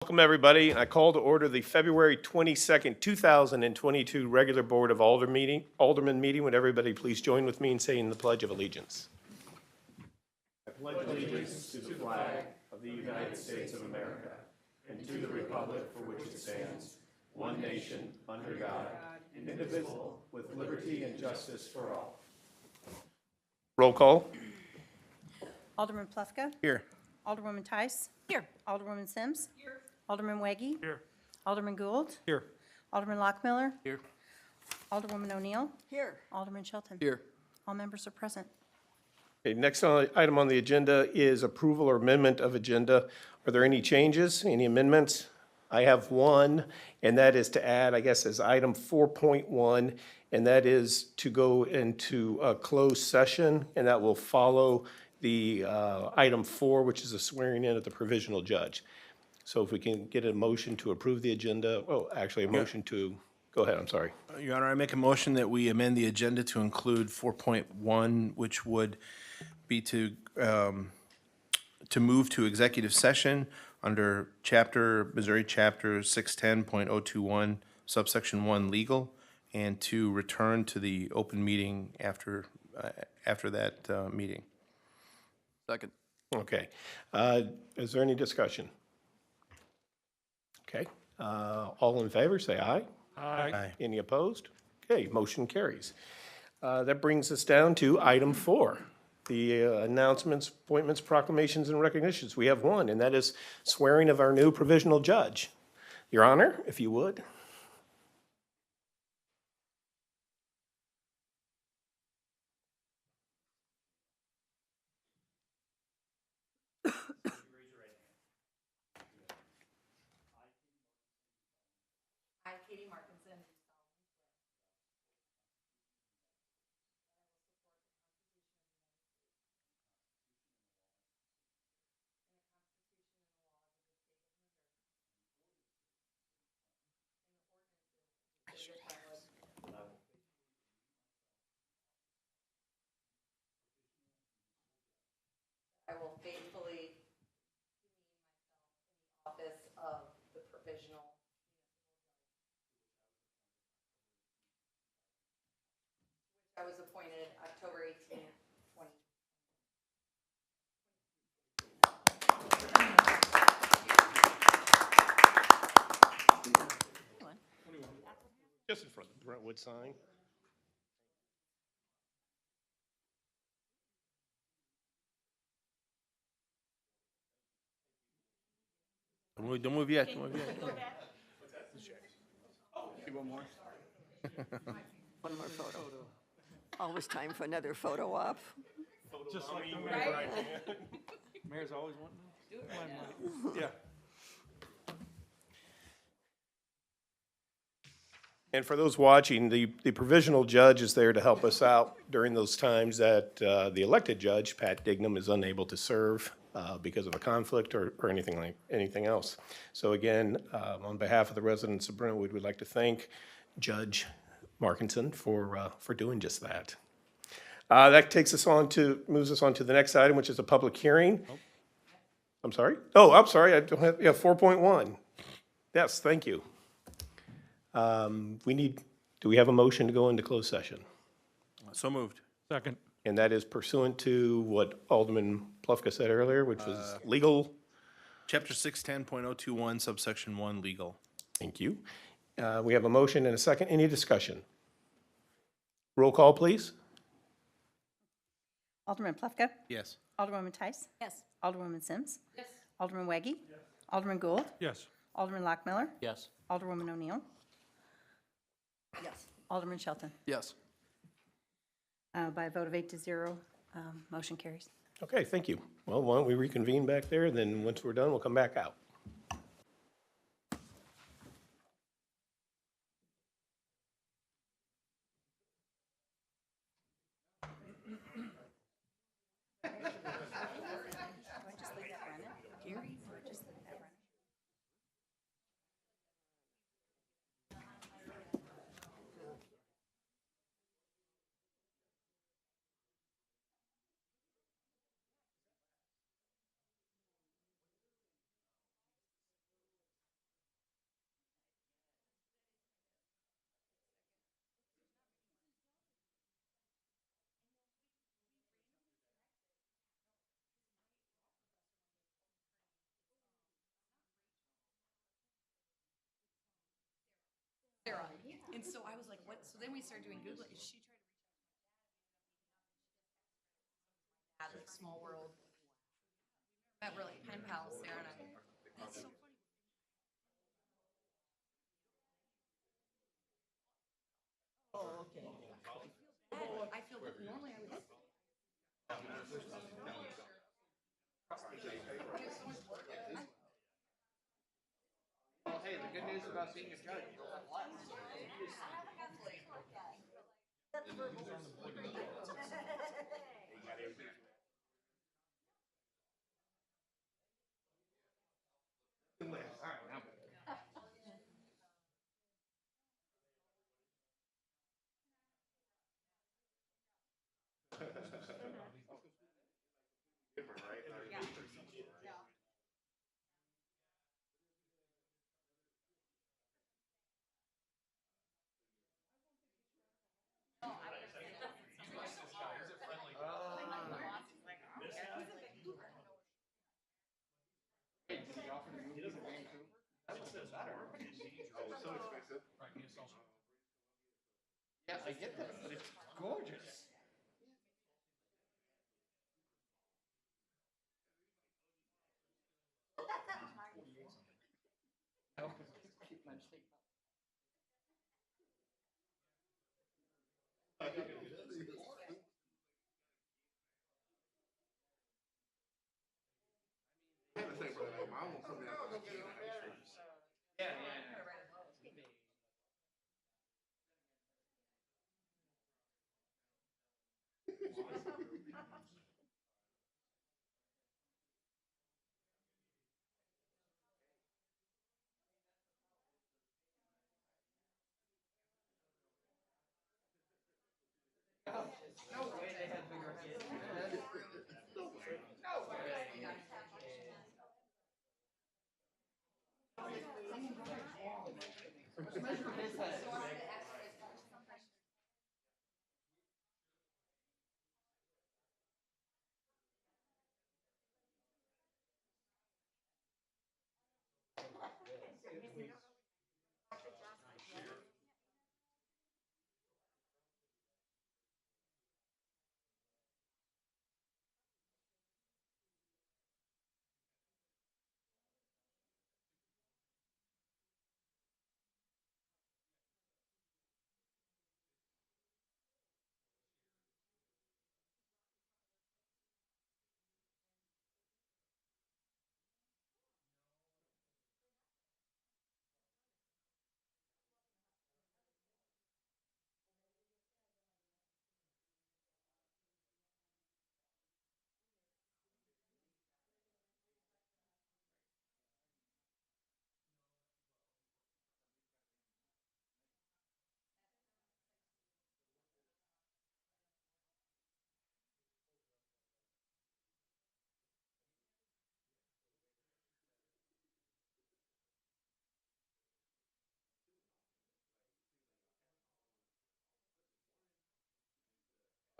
Welcome, everybody. I call to order the February 22nd, 2022 regular Board of Alderman meeting. Would everybody please join with me in saying the Pledge of Allegiance? I pledge allegiance to the flag of the United States of America and to the republic for which it stands, one nation, under God, indivisible, with liberty and justice for all. Roll call. Alderman Plufka. Here. Alderwoman Tice. Here. Alderwoman Sims. Here. Alderman Weggie. Here. Alderman Gould. Here. Alderman Lockmiller. Here. Alderwoman O'Neill. Here. Alderman Shelton. Here. All members are present. Okay, next item on the agenda is approval or amendment of agenda. Are there any changes, any amendments? I have one, and that is to add, I guess, as item 4.1, and that is to go into a closed session, and that will follow the item 4, which is a swearing in of the provisional judge. So if we can get a motion to approve the agenda, actually a motion to, go ahead, I'm sorry. Your Honor, I make a motion that we amend the agenda to include 4.1, which would be to move to executive session under Missouri Chapter 610.021, subsection 1, legal, and to return to the open meeting after that meeting. Second. Okay. Is there any discussion? Okay. All in favor, say aye. Aye. Any opposed? Okay, motion carries. That brings us down to item 4, the announcements, appointments, proclamations, and recognitions. We have one, and that is swearing of our new provisional judge. Your Honor, if you would. I, Katie Markinson. I will faithfully demean myself in the office of the provisional. Which I was appointed October 18th, 20. Just in front of the Brentwood sign. Don't move yet. Don't move yet. One more photo. Always time for another photo op. Just like Mayor's always wanting to. Yeah. And for those watching, the provisional judge is there to help us out during those times that the elected judge, Pat Dignam, is unable to serve because of a conflict or anything else. So again, on behalf of the residents of Brentwood, we'd like to thank Judge Markinson for doing just that. That moves us on to the next item, which is a public hearing. I'm sorry? Oh, I'm sorry. I don't have, 4.1. Yes, thank you. Do we have a motion to go into closed session? So moved. Second. And that is pursuant to what Alderman Plufka said earlier, which was legal. Chapter 610.021, subsection 1, legal. Thank you. We have a motion and a second. Any discussion? Roll call, please. Alderman Plufka. Yes. Alderwoman Tice. Yes. Alderwoman Sims. Yes. Alderman Weggie. Yes. Alderman Gould. Yes. Alderman Lockmiller. Yes. Alderwoman O'Neill. Yes. Alderman Shelton. Yes. By a vote of 8-0, motion carries. Okay, thank you. Well, why don't we reconvene back there, and then once we're done, we'll come back out. Sarah. And so I was like, what? So then we started doing Google. And she tried to reach out to my dad, like small world. Met really pen pals, Sarah and I. That's so funny. Oh, okay. I feel that normally I would. Well, hey, the good news about being a judge, you'll have less. All right, now. Hey, did he offer to move to Vancouver? That's better. So expensive. Yes, I get that, but it's gorgeous. No, keep my statement. I have to say, brother, like, mine will come down. Yeah. No way they had bigger heads. No way. Measure his head.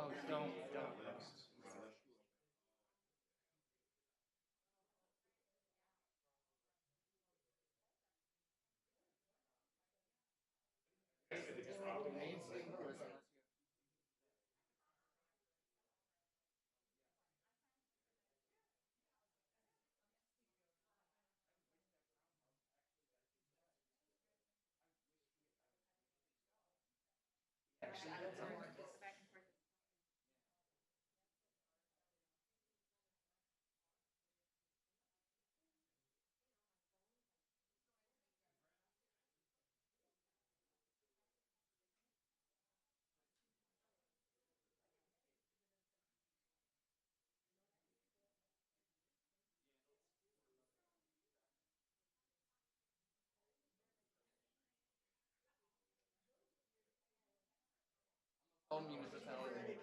Oh, don't. All municipality.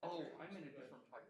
Oh, I'm in a different part.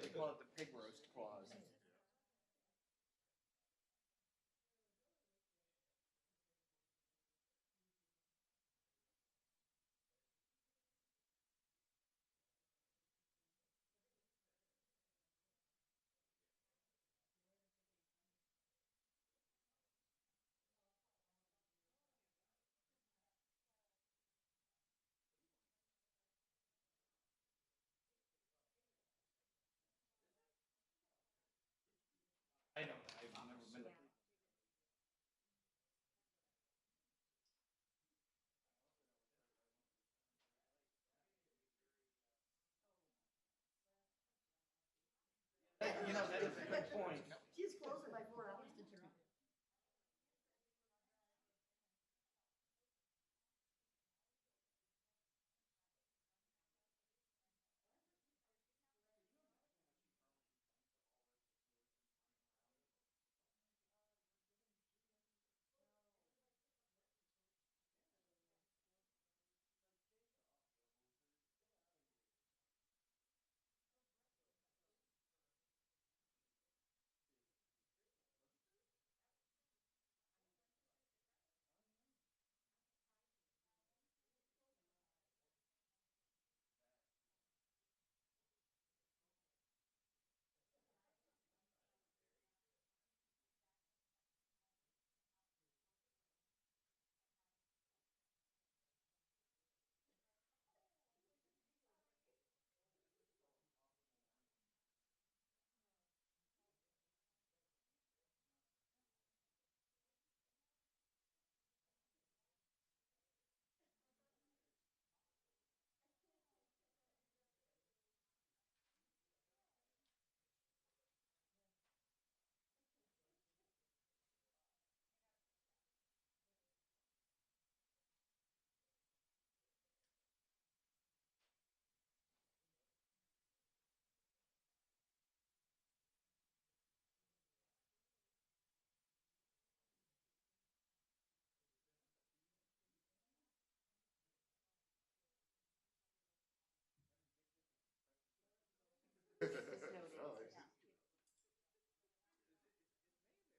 They call it the pig roast clause. I know, I've never been to. You know, that is a good point. She's closer by 4 hours to turn.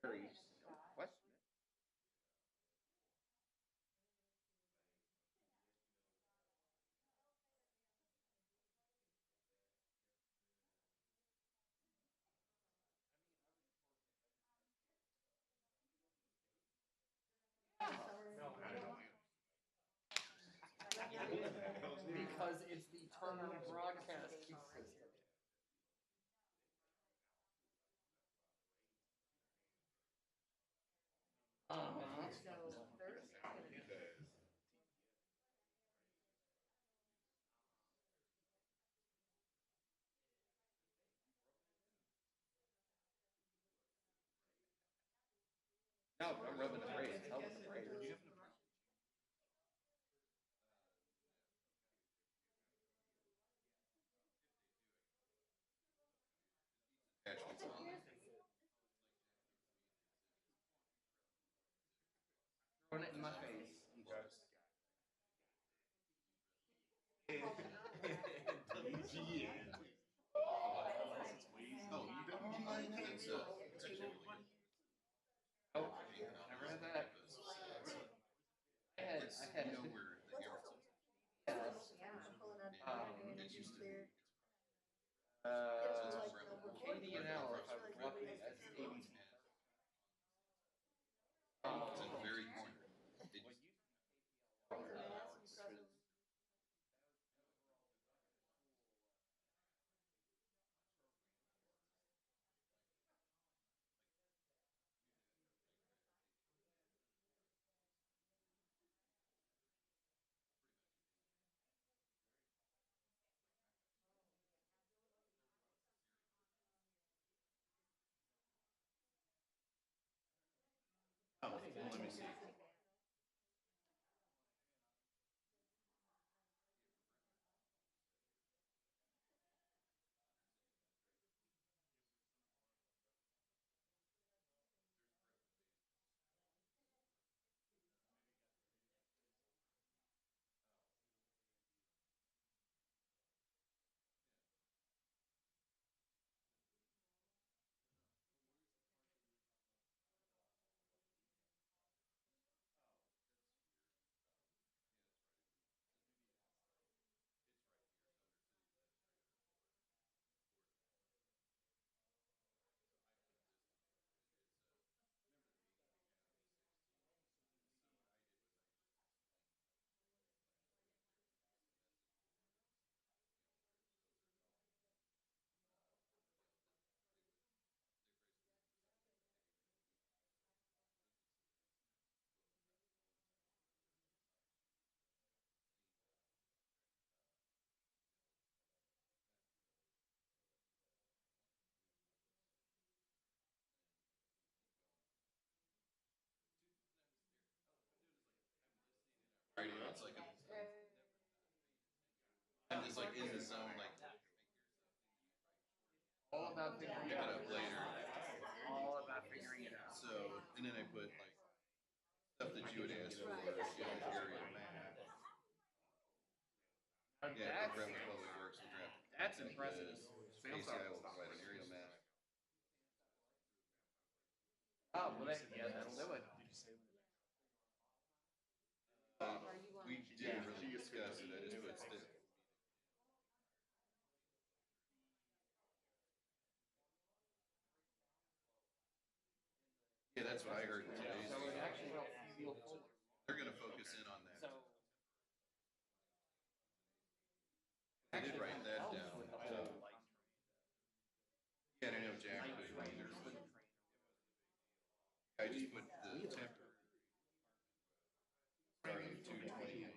Very question. Because it's the Turner broadcast system. No, I'm rubbing the braids. Hell with the braids. Attachments on it. Throwing it in my face. You guys. Oh, you don't? It's actually really good. Oh, never had that. I had You know where the air it used to be. Katie and Al, if I'm lucky, that's Amy's. It's in the very corner. It used well, let me see. Right, it's like I'm just like in the zone, like All about pick figuring it it out. up later. All about figuring it out. So, and then I put like stuff that you would ask for, area map. Yeah, That's, Brentwood Public Works will draft. that's impressive. KCI will provide an aerial map. Oh, well, yeah, that'll do it. We didn't really discuss it, I just put stick. Yeah, that's what I heard in today's. So it actually helps feel fuller. They're gonna focus in on that. So. I did write that Helps down. with the whole, like, Yeah, and I know Jack put either. I just put the temporary starting 2/28.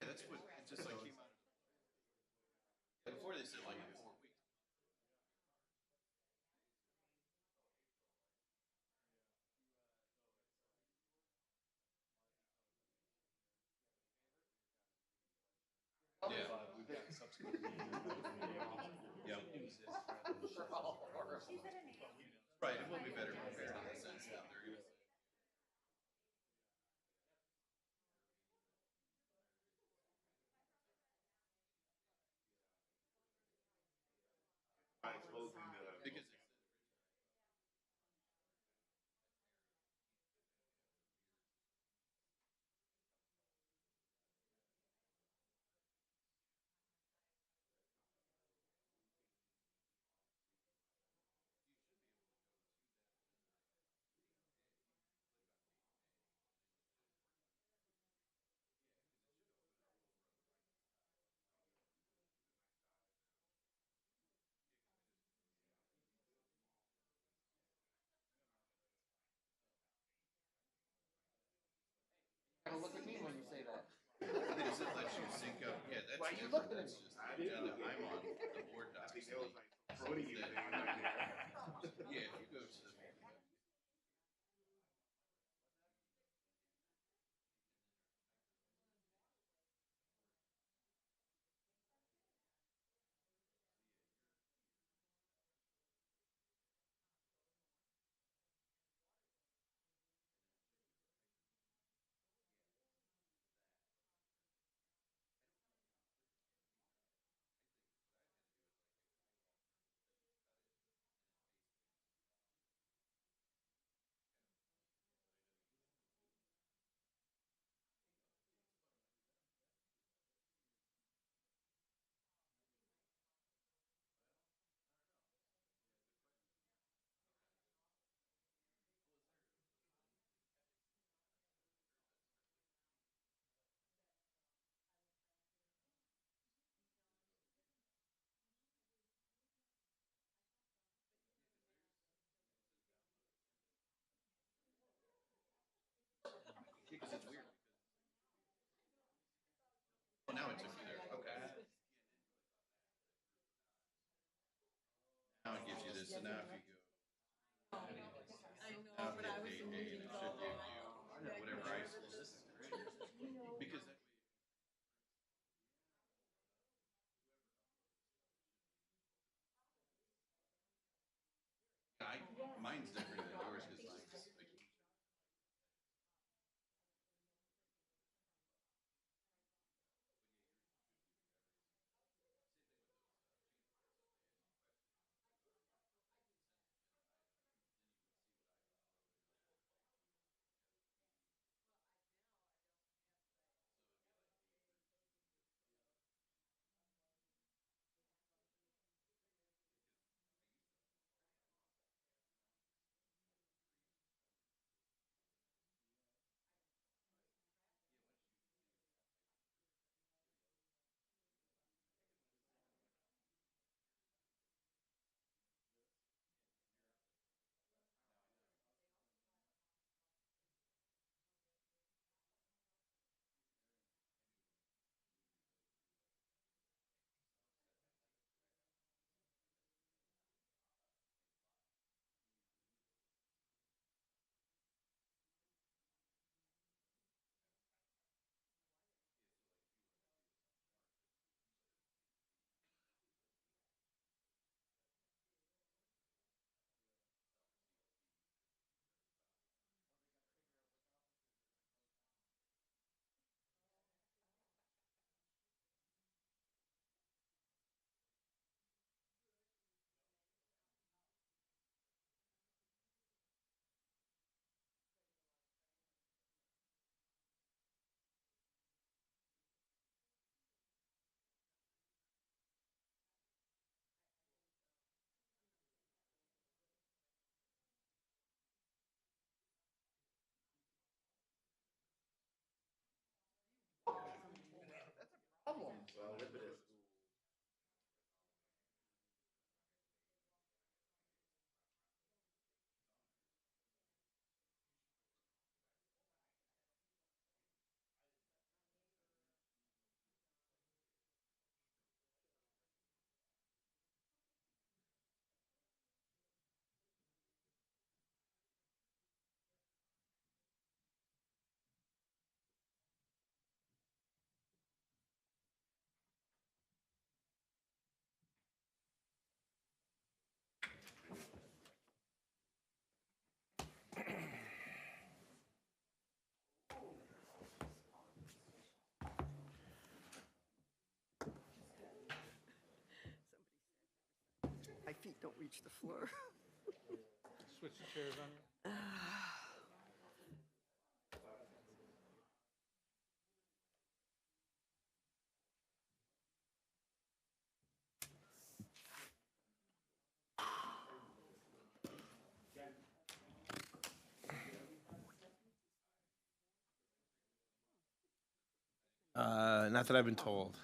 Yeah, that's what, it just like came out of. Yeah, before they said like in 4 weeks. Yeah. We've got a subsequent meeting. Yeah. Right, it will be better prepared in the sense that they're gonna. Because it's. look at me when you say that. Because it lets you sync up, yeah, that's Why you different, looking at that's me? just the agenda I'm on, the board docs. Yeah, if you go to the. Because it's weird. Oh, now it took you there, okay. Now it gives you this, so now if you go. Now hit date A, and it should give you whatever I. Because that way. Mine's different than yours, because mine's like. Problem. My feet don't reach the floor. Switch the chairs on you. Not that I've been told.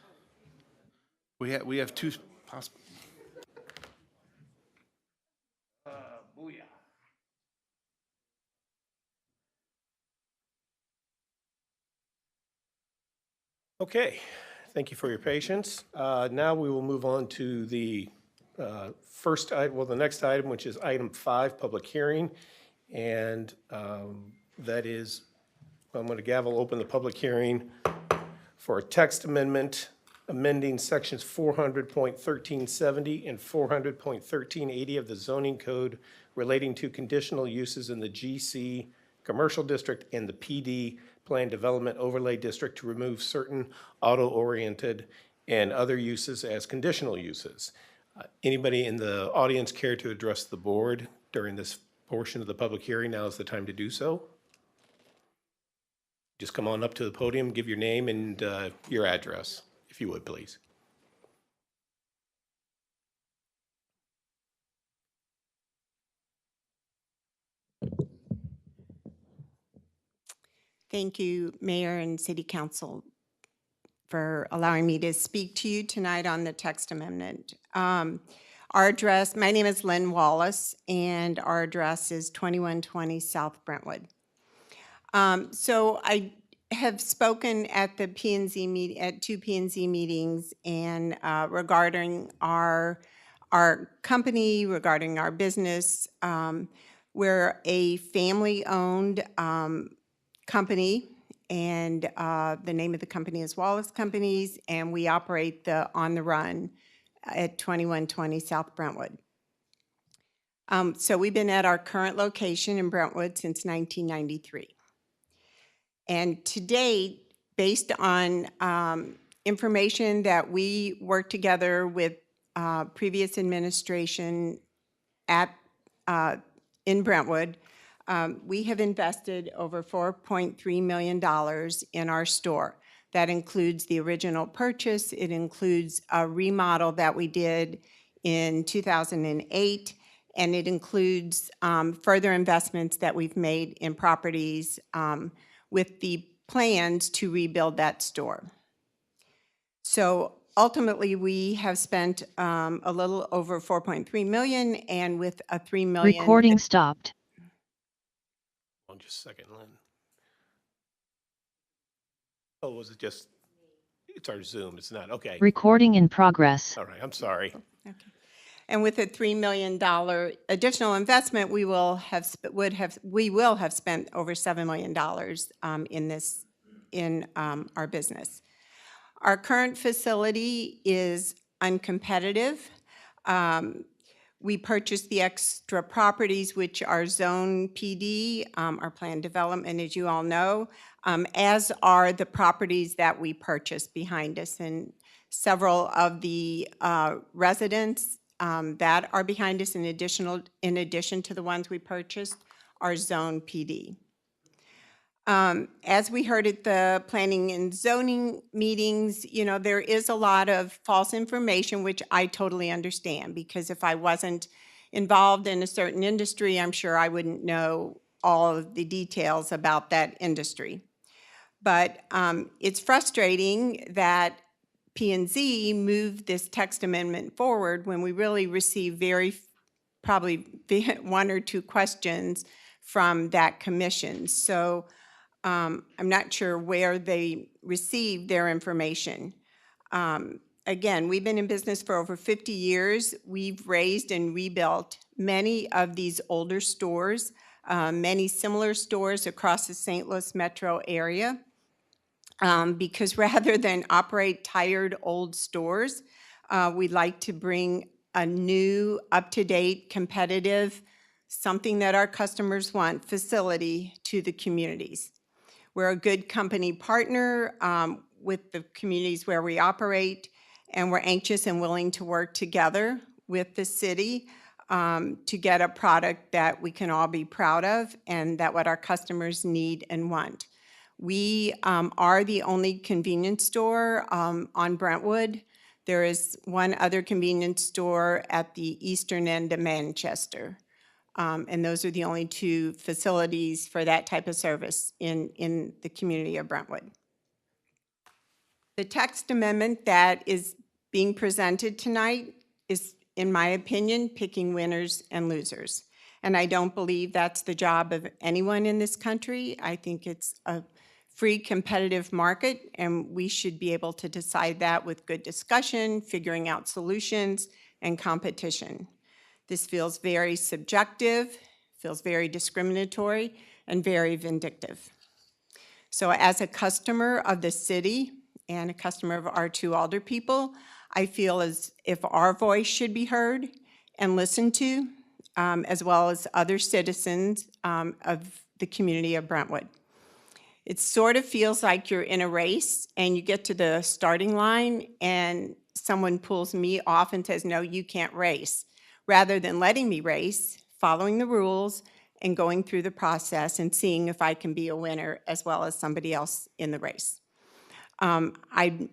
We have two possible. Booyah. Okay, thank you for your patience. Now we will move on to the first item, well, the next item, which is item 5, public hearing. And that is, I'm going to gavel open the public hearing for a text amendment amending sections 400.1370 and 400.1380 of the zoning code relating to conditional uses in the GC Commercial District and the PD Plan Development Overlay District to remove certain auto-oriented and other uses as conditional uses. Anybody in the audience care to address the board during this portion of the public hearing? Now is the time to do so. Just come on up to the podium, give your name and your address, if you would, please. Thank you, Mayor and City Council, for allowing me to speak to you tonight on the text amendment. Our address, my name is Lynn Wallace, and our address is 2120 South Brentwood. So I have spoken at the P&Z meet at 2 P&Z meetings and regarding our company, regarding our business. We're a family-owned company, and the name of the company is Wallace Companies, and we operate the On the Run at 2120 South Brentwood. So we've been at our current location in Brentwood since 1993. And to date, based on information that we worked together with previous administration at in Brentwood, we have invested over $4.3 million in our store. That includes the original purchase. It includes a remodel that we did in 2008, and it includes further investments that we've made in properties with the plans to rebuild that store. So ultimately, we have spent a little over $4.3 million, and with a $3 million... Recording stopped. Hold on just a second, Lynn. Oh, was it just, it's our Zoom, it's not, okay. Recording in progress. All right, I'm sorry. Okay. And with a $3 million additional investment, we will have spent over $7 million in our business. Our current facility is uncompetitive. We purchased the extra properties, which are Zone PD, our planned development, as you all know, as are the properties that we purchased behind us. And several of the residents that are behind us, in addition to the ones we purchased, are Zone PD. As we heard at the planning and zoning meetings, you know, there is a lot of false information, which I totally understand, because if I wasn't involved in a certain industry, I'm sure I wouldn't know all of the details about that industry. But it's frustrating that P&Z moved this text amendment forward when we really received probably 1 or 2 questions from that commission. So I'm not sure where they received their information. Again, we've been in business for over 50 years. We've raised and rebuilt many of these older stores, many similar stores across the St. Louis metro area. Because rather than operate tired old stores, we'd like to bring a new, up-to-date, competitive, something that our customers want, facility to the communities. We're a good company partner with the communities where we operate, and we're anxious and willing to work together with the city to get a product that we can all be proud of and that what our customers need and want. We are the only convenience store on Brentwood. There is one other convenience store at the eastern end of Manchester. And those are the only 2 facilities for that type of service in the community of Brentwood. The text amendment that is being presented tonight is, in my opinion, picking winners and losers. And I don't believe that's the job of anyone in this country. I think it's a free competitive market, and we should be able to decide that with good discussion, figuring out solutions, and competition. This feels very subjective, feels very discriminatory, and very vindictive. So as a customer of the city and a customer of our two alder people, I feel as if our voice should be heard and listened to, as well as other citizens of the community of Brentwood. It sort of feels like you're in a race and you get to the starting line and someone pulls me off and says, no, you can't race, rather than letting me race, following the rules, and going through the process and seeing if I can be a winner as well as somebody else in the race. I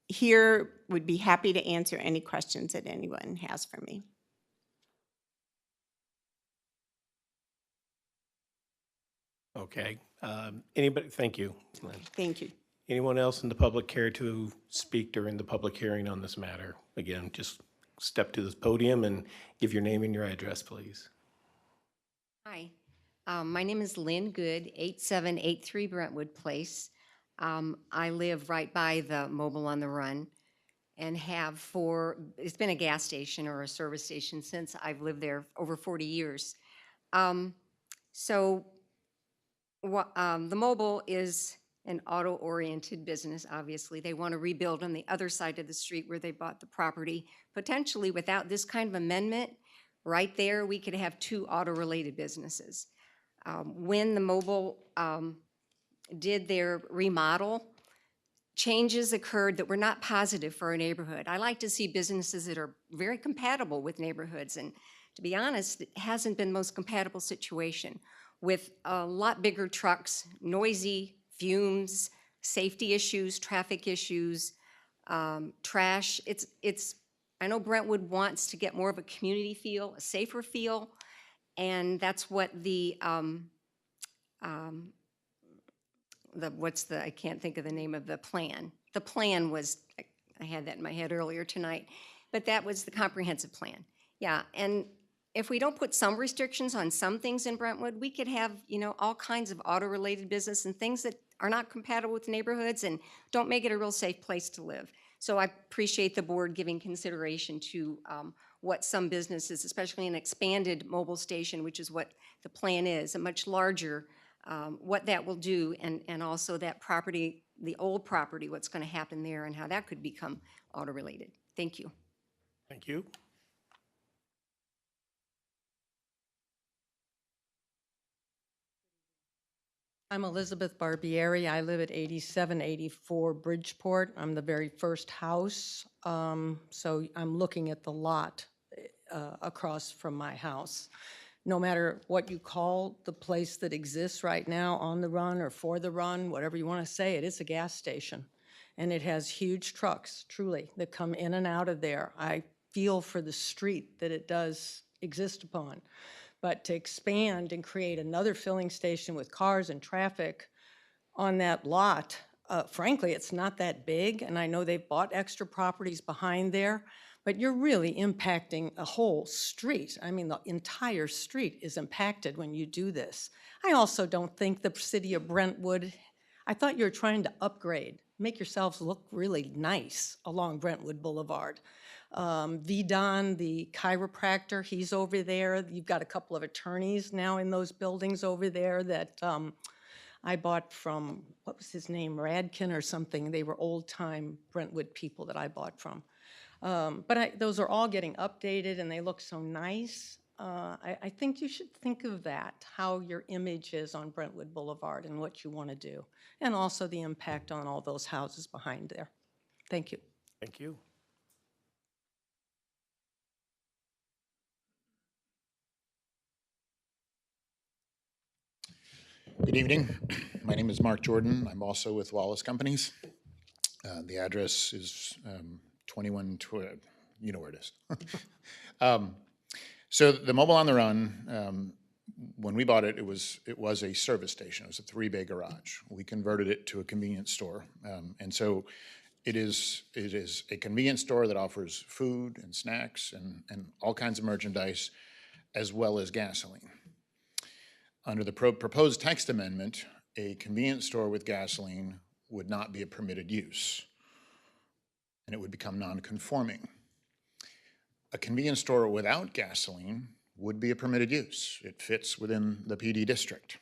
here would be happy to answer any questions that anyone has for me. Okay. Anybody, thank you, Lynn. Thank you. Anyone else in the public care to speak during the public hearing on this matter? Again, just step to this podium and give your name and your address, please. Hi, my name is Lynn Good, 8783 Brentwood Place. I live right by the Mobile on the Run and have it's been a gas station or a service station since I've lived there over 40 years. The Mobile is an auto-oriented business, obviously. They want to rebuild on the other side of the street where they bought the property. Potentially, without this kind of amendment, right there, we could have two auto-related businesses. When the Mobile did their remodel, changes occurred that were not positive for our neighborhood. I like to see businesses that are very compatible with neighborhoods, and to be honest, it hasn't been the most compatible situation with a lot bigger trucks, noisy, fumes, safety issues, traffic issues, trash. I know Brentwood wants to get more of a community feel, a safer feel, and that's what I can't think of the name of the plan. The plan was, I had that in my head earlier tonight, but that was the comprehensive plan. Yeah, and if we don't put some restrictions on some things in Brentwood, we could have, all kinds of auto-related business and things that are not compatible with neighborhoods and don't make it a real safe place to live. So I appreciate the board giving consideration to what some businesses, especially an expanded mobile station, which is what the plan is, a much larger, what that will do, and also that property, the old property, what's going to happen there and how that could become auto-related. Thank you. Thank you. I'm Elizabeth Barbieri. I live at 8784 Bridgeport. I'm the very first house, so I'm looking at the lot across from my house. No matter what you call the place that exists right now, on the run or for the run, whatever you want to say, it is a gas station. And it has huge trucks, truly, that come in and out of there. I feel for the street that it does exist upon. But to expand and create another filling station with cars and traffic on that lot, frankly, it's not that big, and I know they've bought extra properties behind there, but you're really impacting a whole street. I mean, the entire street is impacted when you do this. I also don't think the city of Brentwood, I thought you were trying to upgrade, make yourselves look really nice along Brentwood Boulevard. Vidon, the chiropractor, he's over there. You've got a couple of attorneys now in those buildings over there that I bought from, what was his name, Radkin or something. They were old-time Brentwood people that I bought from. But those are all getting updated and they look so nice. I think you should think of that, how your image is on Brentwood Boulevard and what you want to do, and also the impact on all those houses behind there. Thank you. Thank you. Good evening. My name is Mark Jordan. I'm also with Wallace Companies. The address is 21, you know where it is. So the Mobile on the Run, when we bought it, it was a service station. It was a 3-bay garage. We converted it to a convenience store. And so it is a convenience store that offers food and snacks and all kinds of merchandise, as well as gasoline. Under the proposed text amendment, a convenience store with gasoline would not be a permitted use, and it would become non-conforming. A convenience store without gasoline would be a permitted use. It fits within the PD district.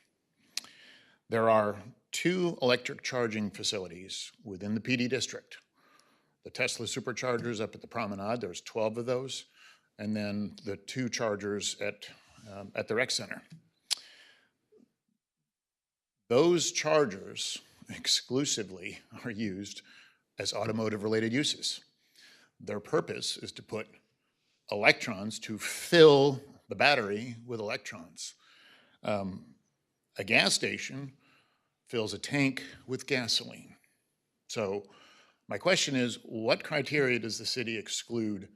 There are 2 electric charging facilities within the PD district. The Tesla superchargers up at the promenade, there's 12 of those, and then the 2 chargers at the rec center. Those chargers exclusively are used as automotive-related uses. Their purpose is to put electrons to fill the battery with electrons. A gas station fills a tank with gasoline. So my question is, what criteria does the city exclude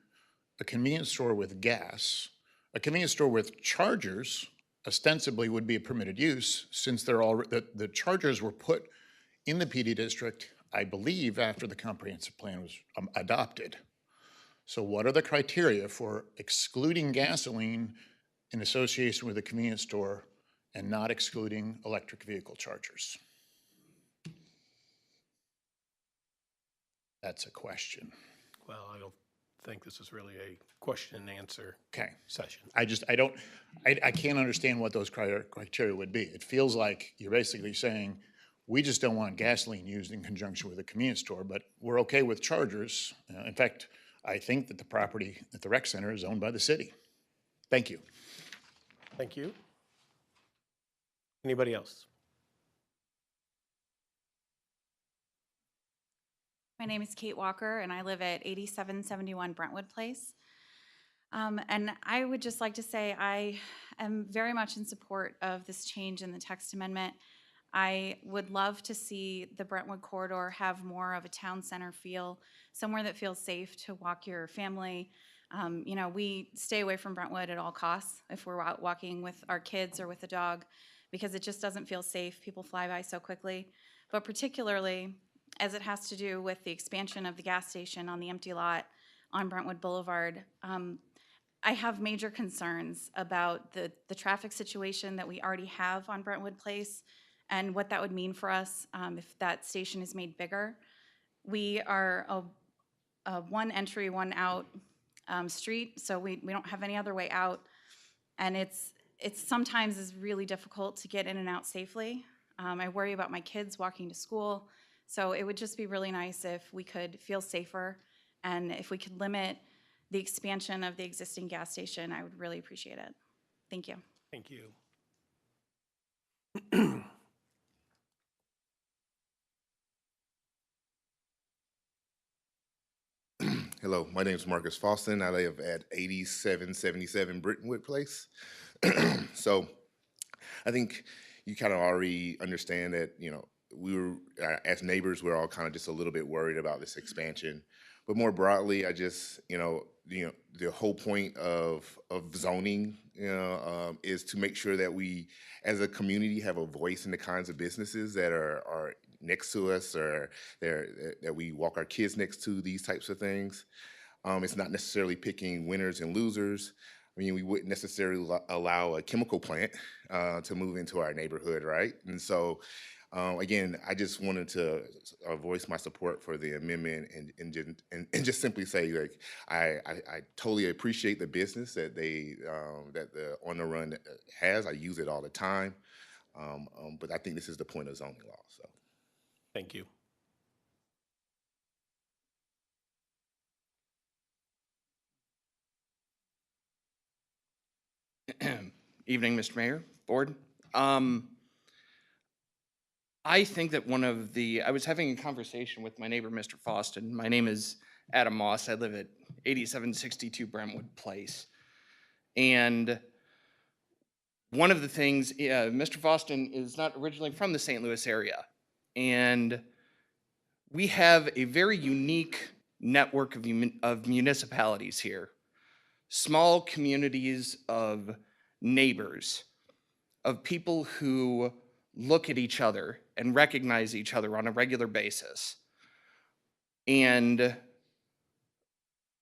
a convenience store with gas? A convenience store with chargers ostensibly would be a permitted use, since the chargers were put in the PD district, I believe, after the comprehensive plan was adopted. So what are the criteria for excluding gasoline in association with a convenience store and not excluding electric vehicle chargers? That's a question. Well, I don't think this is really a question and answer session. I can't understand what those criteria would be. It feels like you're basically saying, we just don't want gasoline used in conjunction with a convenience store, but we're okay with chargers. In fact, I think that the property at the rec center is owned by the city. Thank you. Thank you. Anybody else? My name is Kate Walker, and I live at 8771 Brentwood Place. And I would just like to say I am very much in support of this change in the text amendment. I would love to see the Brentwood corridor have more of a town center feel, somewhere that feels safe to walk your family. You know, we stay away from Brentwood at all costs if we're out walking with our kids or with a dog, because it just doesn't feel safe. People fly by so quickly. But particularly as it has to do with the expansion of the gas station on the empty lot on Brentwood Boulevard, I have major concerns about the traffic situation that we already have on Brentwood Place and what that would mean for us if that station is made bigger. We are a one entry, one out street, so we don't have any other way out. And it's sometimes is really difficult to get in and out safely. I worry about my kids walking to school. So it would just be really nice if we could feel safer, and if we could limit the expansion of the existing gas station, I would really appreciate it. Thank you. Thank you. Hello, my name is Marcus Faustin. I live at 8777 Brentwood Place. So I think you kind of already understand that, you know, we were, as neighbors, we're all kind of just a little bit worried about this expansion. But more broadly, I just, the whole point of zoning, is to make sure that we, as a community, have a voice in the kinds of businesses that are next to us, or that we walk our kids next to, these types of things. It's not necessarily picking winners and losers. I mean, we wouldn't necessarily allow a chemical plant to move into our neighborhood, right? And so, again, I just wanted to voice my support for the amendment and just simply say, like, I totally appreciate the business that that the On the Run has. I use it all the time, but I think this is the point of zoning law. So, thank you. Evening, Mr. Mayor, Board. I think that I was having a conversation with my neighbor, Mr. Faustin. My name is Adam Moss. I live at 8762 Brentwood Place. And one of the things, Mr. Faustin is not originally from the St. Louis area. And we have a very unique network of municipalities here. Small communities of neighbors, of people who look at each other and recognize each other on a regular basis. And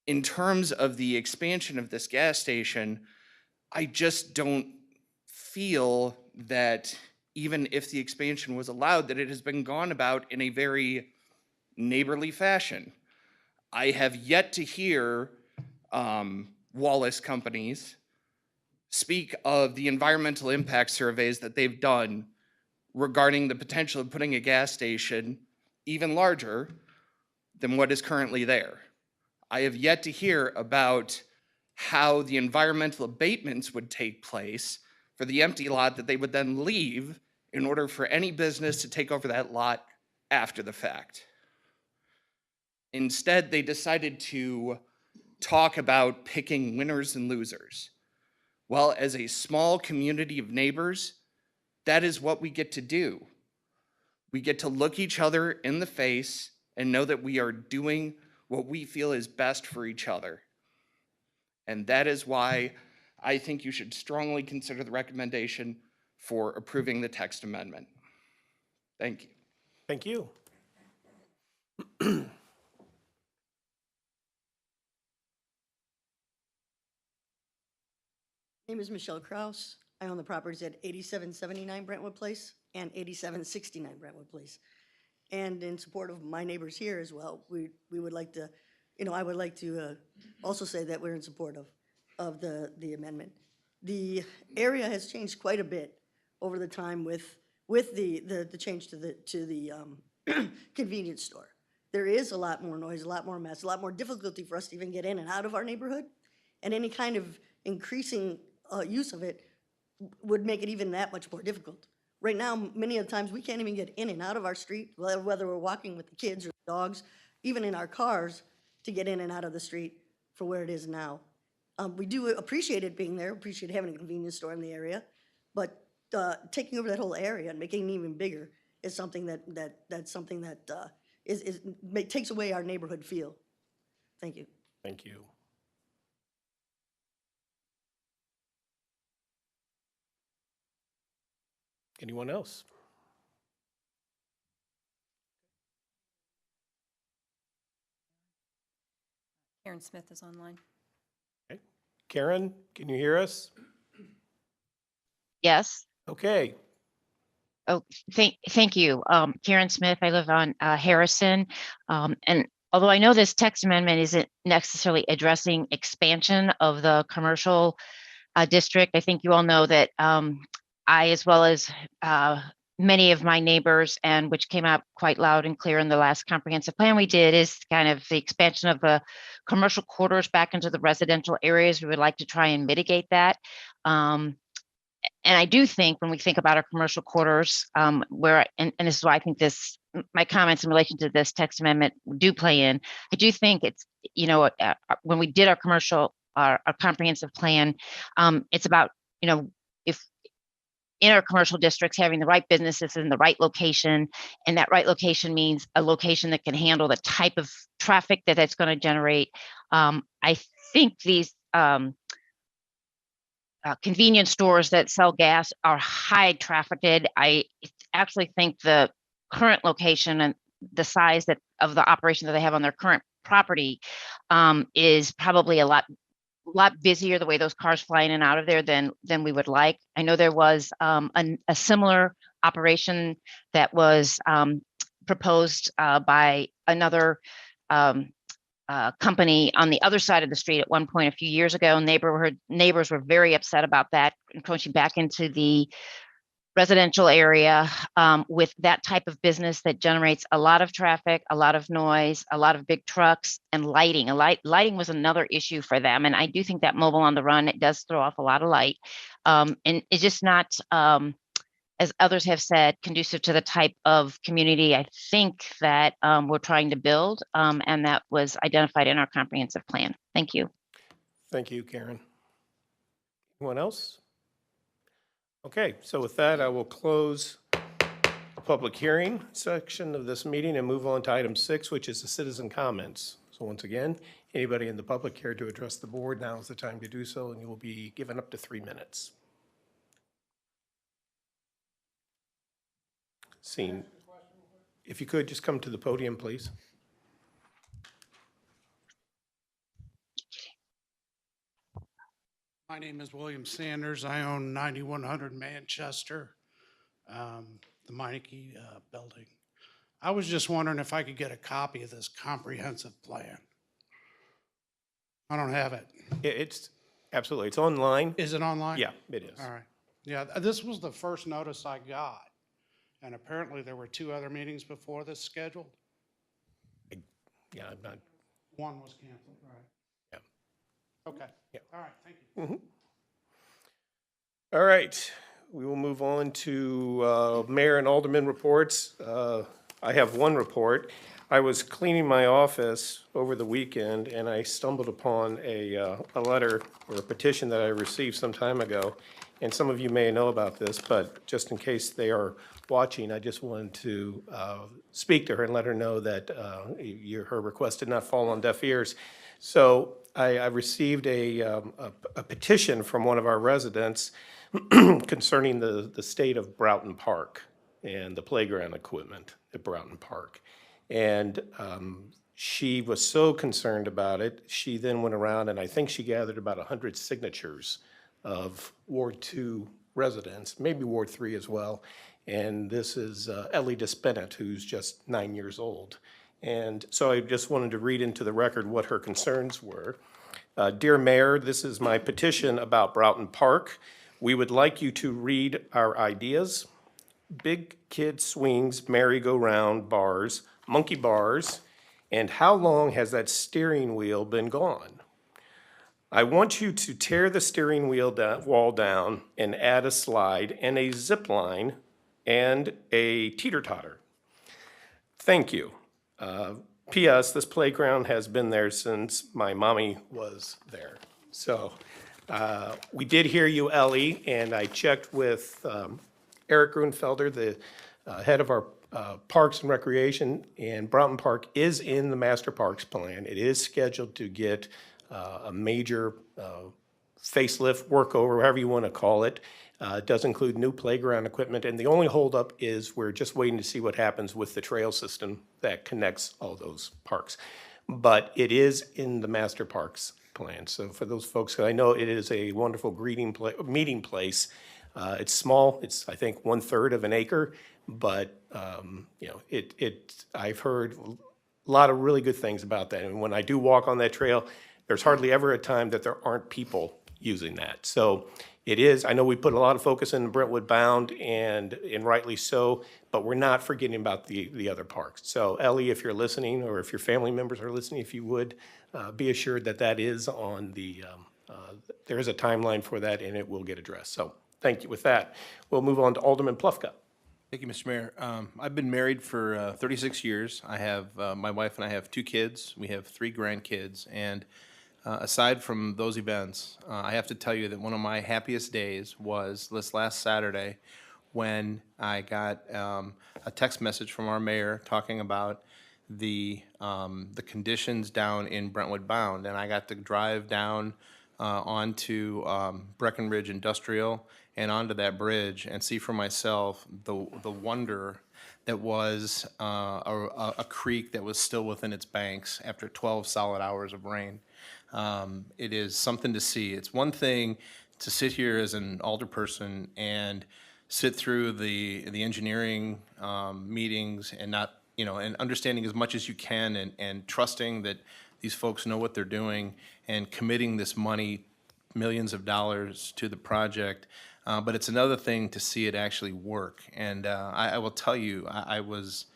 in terms of the expansion of this gas station, I just don't feel that even if the expansion was allowed, that it has been gone about in a very neighborly fashion. I have yet to hear Wallace companies speak of the environmental impact surveys that they've done regarding the potential of putting a gas station even larger than what is currently there. I have yet to hear about how the environmental abatements would take place for the empty lot that they would then leave in order for any business to take over that lot after the fact. Instead, they decided to talk about picking winners and losers. Well, as a small community of neighbors, that is what we get to do. We get to look each other in the face and know that we are doing what we feel is best for each other. And that is why I think you should strongly consider the recommendation for approving the text amendment. Thank you. Thank you. My name is Michelle Kraus. I own the properties at 8779 Brentwood Place and 8769 Brentwood Place. And in support of my neighbors here as well, we would like to, I would like to also say that we're in support of the amendment. The area has changed quite a bit over the time with the change to the convenience store. There is a lot more noise, a lot more mess, a lot more difficulty for us to even get in and out of our neighborhood. And any kind of increasing use of it would make it even that much more difficult. Right now, many of the times, we can't even get in and out of our street, whether we're walking with the kids or the dogs, even in our cars, to get in and out of the street for where it is now. We do appreciate it being there, appreciate having a convenience store in the area, but taking over that whole area and making it even bigger is something that takes away our neighborhood feel. Thank you. Thank you. Anyone else? Karen Smith is online. Okay. Karen, can you hear us? Yes. Okay. Oh, thank you. Karen Smith, I live on Harrison. And although I know this text amendment isn't necessarily addressing expansion of the commercial district, I think you all know that I, as well as many of my neighbors, and which came out quite loud and clear in the last comprehensive plan we did, is kind of the expansion of the commercial quarters back into the residential areas. We would like to try and mitigate that. And I do think when we think about our commercial quarters, and this is why I think my comments in relation to this text amendment do play in. I do think it's, when we did our comprehensive plan, it's about, if in our commercial districts, having the right businesses in the right location, and that right location means a location that can handle the type of traffic that it's going to generate. I think these convenience stores that sell gas are high trafficked. I actually think the current location and the size of the operation that they have on their current property is probably a lot busier, the way those cars fly in and out of there, than we would like. I know there was a similar operation that was proposed by another company on the other side of the street at one point a few years ago. Neighbors were very upset about that, encroaching back into the residential area with that type of business that generates a lot of traffic, a lot of noise, a lot of big trucks, and lighting. Lighting was another issue for them. And I do think that mobile on the run, it does throw off a lot of light. And it's just not, as others have said, conducive to the type of community I think that we're trying to build. And that was identified in our comprehensive plan. Thank you. Thank you, Karen. Anyone else? Okay, so with that, I will close the public hearing section of this meeting and move on to item 6, which is the citizen comments. So once again, anybody in the public care to address the board, now is the time to do so, and you will be given up to 3 minutes. Scene. If you could, just come to the podium, please. My name is William Sanders. I own 9100 Manchester. the Meineke building. I was just wondering if I could get a copy of this comprehensive plan. I don't have it. It's, absolutely, it's online. Is it online? Yeah, it is. All right. Yeah, this was the first notice I got. And apparently there were 2 other meetings before this scheduled. Yeah, I'm not, One was canceled, right? yeah. Okay. Yeah. All right, thank you. All right, we will move on to mayor and alderman reports. I have one report. I was cleaning my office over the weekend and I stumbled upon a letter or a petition that I received some time ago. And some of you may know about this, but just in case they are watching, I just wanted to speak to her and let her know that her request did not fall on deaf ears. So I received a petition from one of our residents concerning the state of Broughton Park and the playground equipment at Broughton Park. And she was so concerned about it, she then went around and I think she gathered about 100 signatures of Ward 2 residents, maybe Ward 3 as well. And this is Ellie Despennett, who's just 9 years old. And so I just wanted to read into the record what her concerns were. Dear Mayor, this is my petition about Broughton Park. We would like you to read our ideas. Big kid swings, merry-go-round bars, monkey bars, and how long has that steering wheel been gone? I want you to tear the steering wheel wall down and add a slide and a zip line and a teeter-totter. Thank you. P.S. This playground has been there since my mommy was there. So we did hear you, Ellie, and I checked with Eric Grunfelder, the head of our Parks and Recreation, and Broughton Park is in the Master Parks Plan. It is scheduled to get a major facelift, workover, however you want to call it. It does include new playground equipment, and the only holdup is we're just waiting to see what happens with the trail system that connects all those parks. But it is in the Master Parks Plan. So for those folks, I know it is a wonderful meeting place. It's small. It's, I think, 1/3 of an acre, but you know, I've heard a lot of really good things about that. And when I do walk on that trail, there's hardly ever a time that there aren't people using that. So it is, I know we put a lot of focus in Brentwood Bound, and rightly so, but we're not forgetting about the other parks. So Ellie, if you're listening, or if your family members are listening, if you would, be assured that that is on the, there is a timeline for that and it will get addressed. So thank you. With that, we'll move on to Alderman Plufka. Thank you, Mr. Mayor. I've been married for 36 years. I have, my wife and I have 2 kids. We have 3 grandkids. And aside from those events, I have to tell you that one of my happiest days was this last Saturday when I got a text message from our mayor talking about the conditions down in Brentwood Bound. And I got to drive down onto Breckenridge Industrial and onto that bridge and see for myself the wonder that was a creek that was still within its banks after 12 solid hours of rain. It is something to see. It's one thing to sit here as an alderperson and sit through the engineering meetings and not, you know, and understanding as much as you can and trusting that these folks know what they're doing and committing this money, millions of dollars to the project. But it's another thing to see it actually work. And I will tell you, I was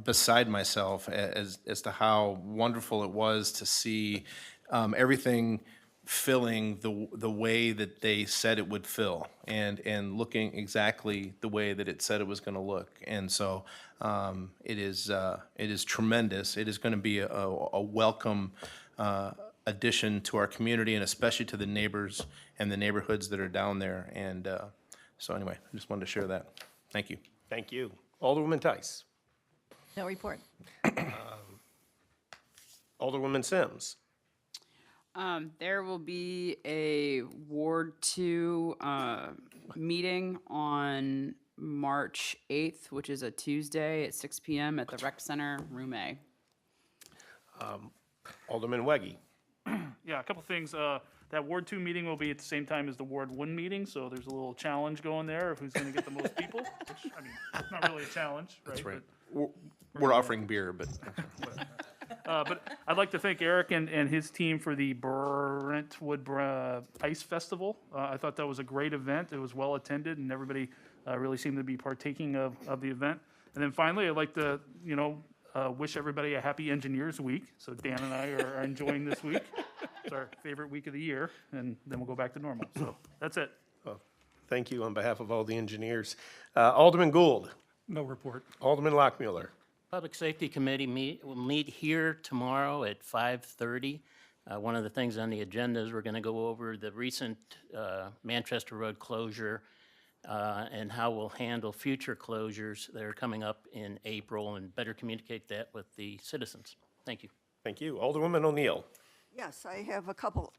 beside myself as to how wonderful it was to see everything filling the way that they said it would fill, and looking exactly the way that it said it was going to look. And so it is tremendous. It is going to be a welcome addition to our community, and especially to the neighbors and the neighborhoods that are down there. And so anyway, I just wanted to share that. Thank you. Thank you. Alderwoman Tice. No report. Alderwoman Sims. There will be a Ward 2 meeting on March 8th, which is a Tuesday at 6 p.m. at the Rec Center, Room A. Alderman Weggie. Yeah, a couple things. That Ward 2 meeting will be at the same time as the Ward 1 meeting, so there's a little challenge going there of who's going to get the most people, which, I mean, it's not really a challenge, right? That's right. But We're offering beer, but. but I'd like to thank Eric and his team for the Brentwood Ice Festival. I thought that was a great event. It was well attended, and everybody really seemed to be partaking of the event. And then finally, I'd like to, wish everybody a happy Engineers Week. So Dan and I are enjoying this week. It's our favorite week of the year, and then we'll go back to normal. So that's it. Well, thank you on behalf of all the engineers. Alderman Gould. No report. Alderman Lockmuller. Public Safety Committee will meet here tomorrow at 5:30. One of the things on the agenda is we're going to go over the recent Manchester Road closure and how we'll handle future closures that are coming up in April and better communicate that with the citizens. Thank you. Thank you. Alderwoman O'Neill. Yes, I have a couple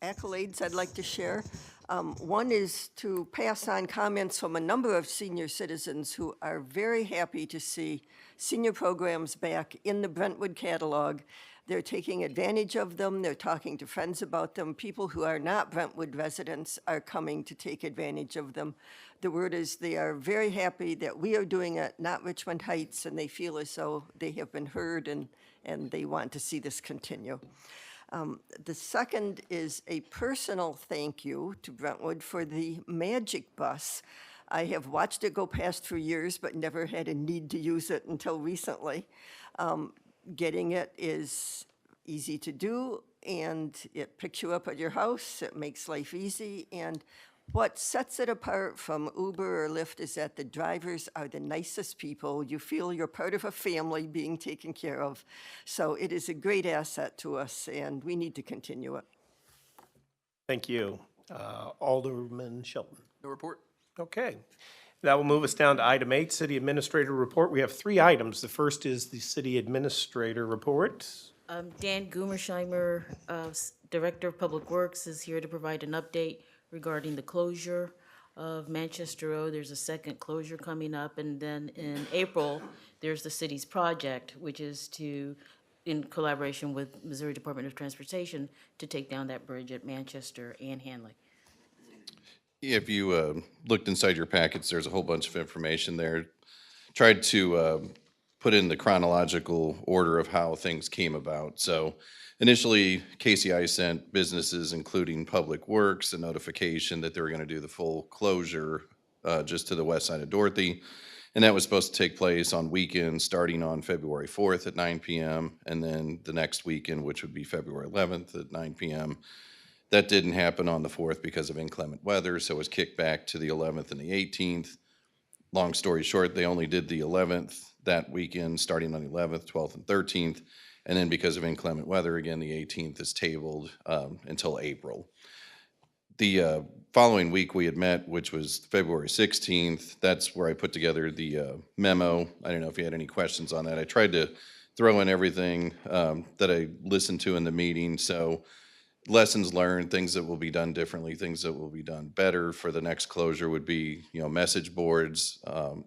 accolades I'd like to share. One is to pass on comments from a number of senior citizens who are very happy to see senior programs back in the Brentwood catalog. They're taking advantage of them. They're talking to friends about them. People who are not Brentwood residents are coming to take advantage of them. The word is they are very happy that we are doing it, not Richmond Heights, and they feel as though they have been heard and they want to see this continue. The second is a personal thank you to Brentwood for the Magic Bus. I have watched it go past for years, but never had a need to use it until recently. Getting it is easy to do, and it picks you up at your house. It makes life easy, and what sets it apart from Uber or Lyft is that the drivers are the nicest people. You feel you're part of a family being taken care of. So it is a great asset to us, and we need to continue it. Thank you. Alderman Shelton. No report. Okay. That will move us down to item 8, City Administrator Report. We have 3 items. The first is the City Administrator Report. Dan Gumersheimer, Director of Public Works, is here to provide an update regarding the closure of Manchester Road. There's a second closure coming up, and then in April, there's the city's project, which is to, in collaboration with Missouri Department of Transportation, to take down that bridge at Manchester and Hanley. If you looked inside your packets, there's a whole bunch of information there. Tried to put in the chronological order of how things came about. So initially, KCI sent businesses, including Public Works, a notification that they were going to do the full closure just to the west side of Dorothy. And that was supposed to take place on weekends starting on February 4th at 9 p.m. and then the next weekend, which would be February 11th at 9 p.m. That didn't happen on the 4th because of inclement weather, so it was kicked back to the 11th and the 18th. Long story short, they only did the 11th that weekend, starting on the 11th, 12th, and 13th. And then because of inclement weather, again, the 18th is tabled until April. The following week we had met, which was February 16th. That's where I put together the memo. I don't know if you had any questions on that. I tried to throw in everything that I listened to in the meeting. So lessons learned, things that will be done differently, things that will be done better for the next closure would be, message boards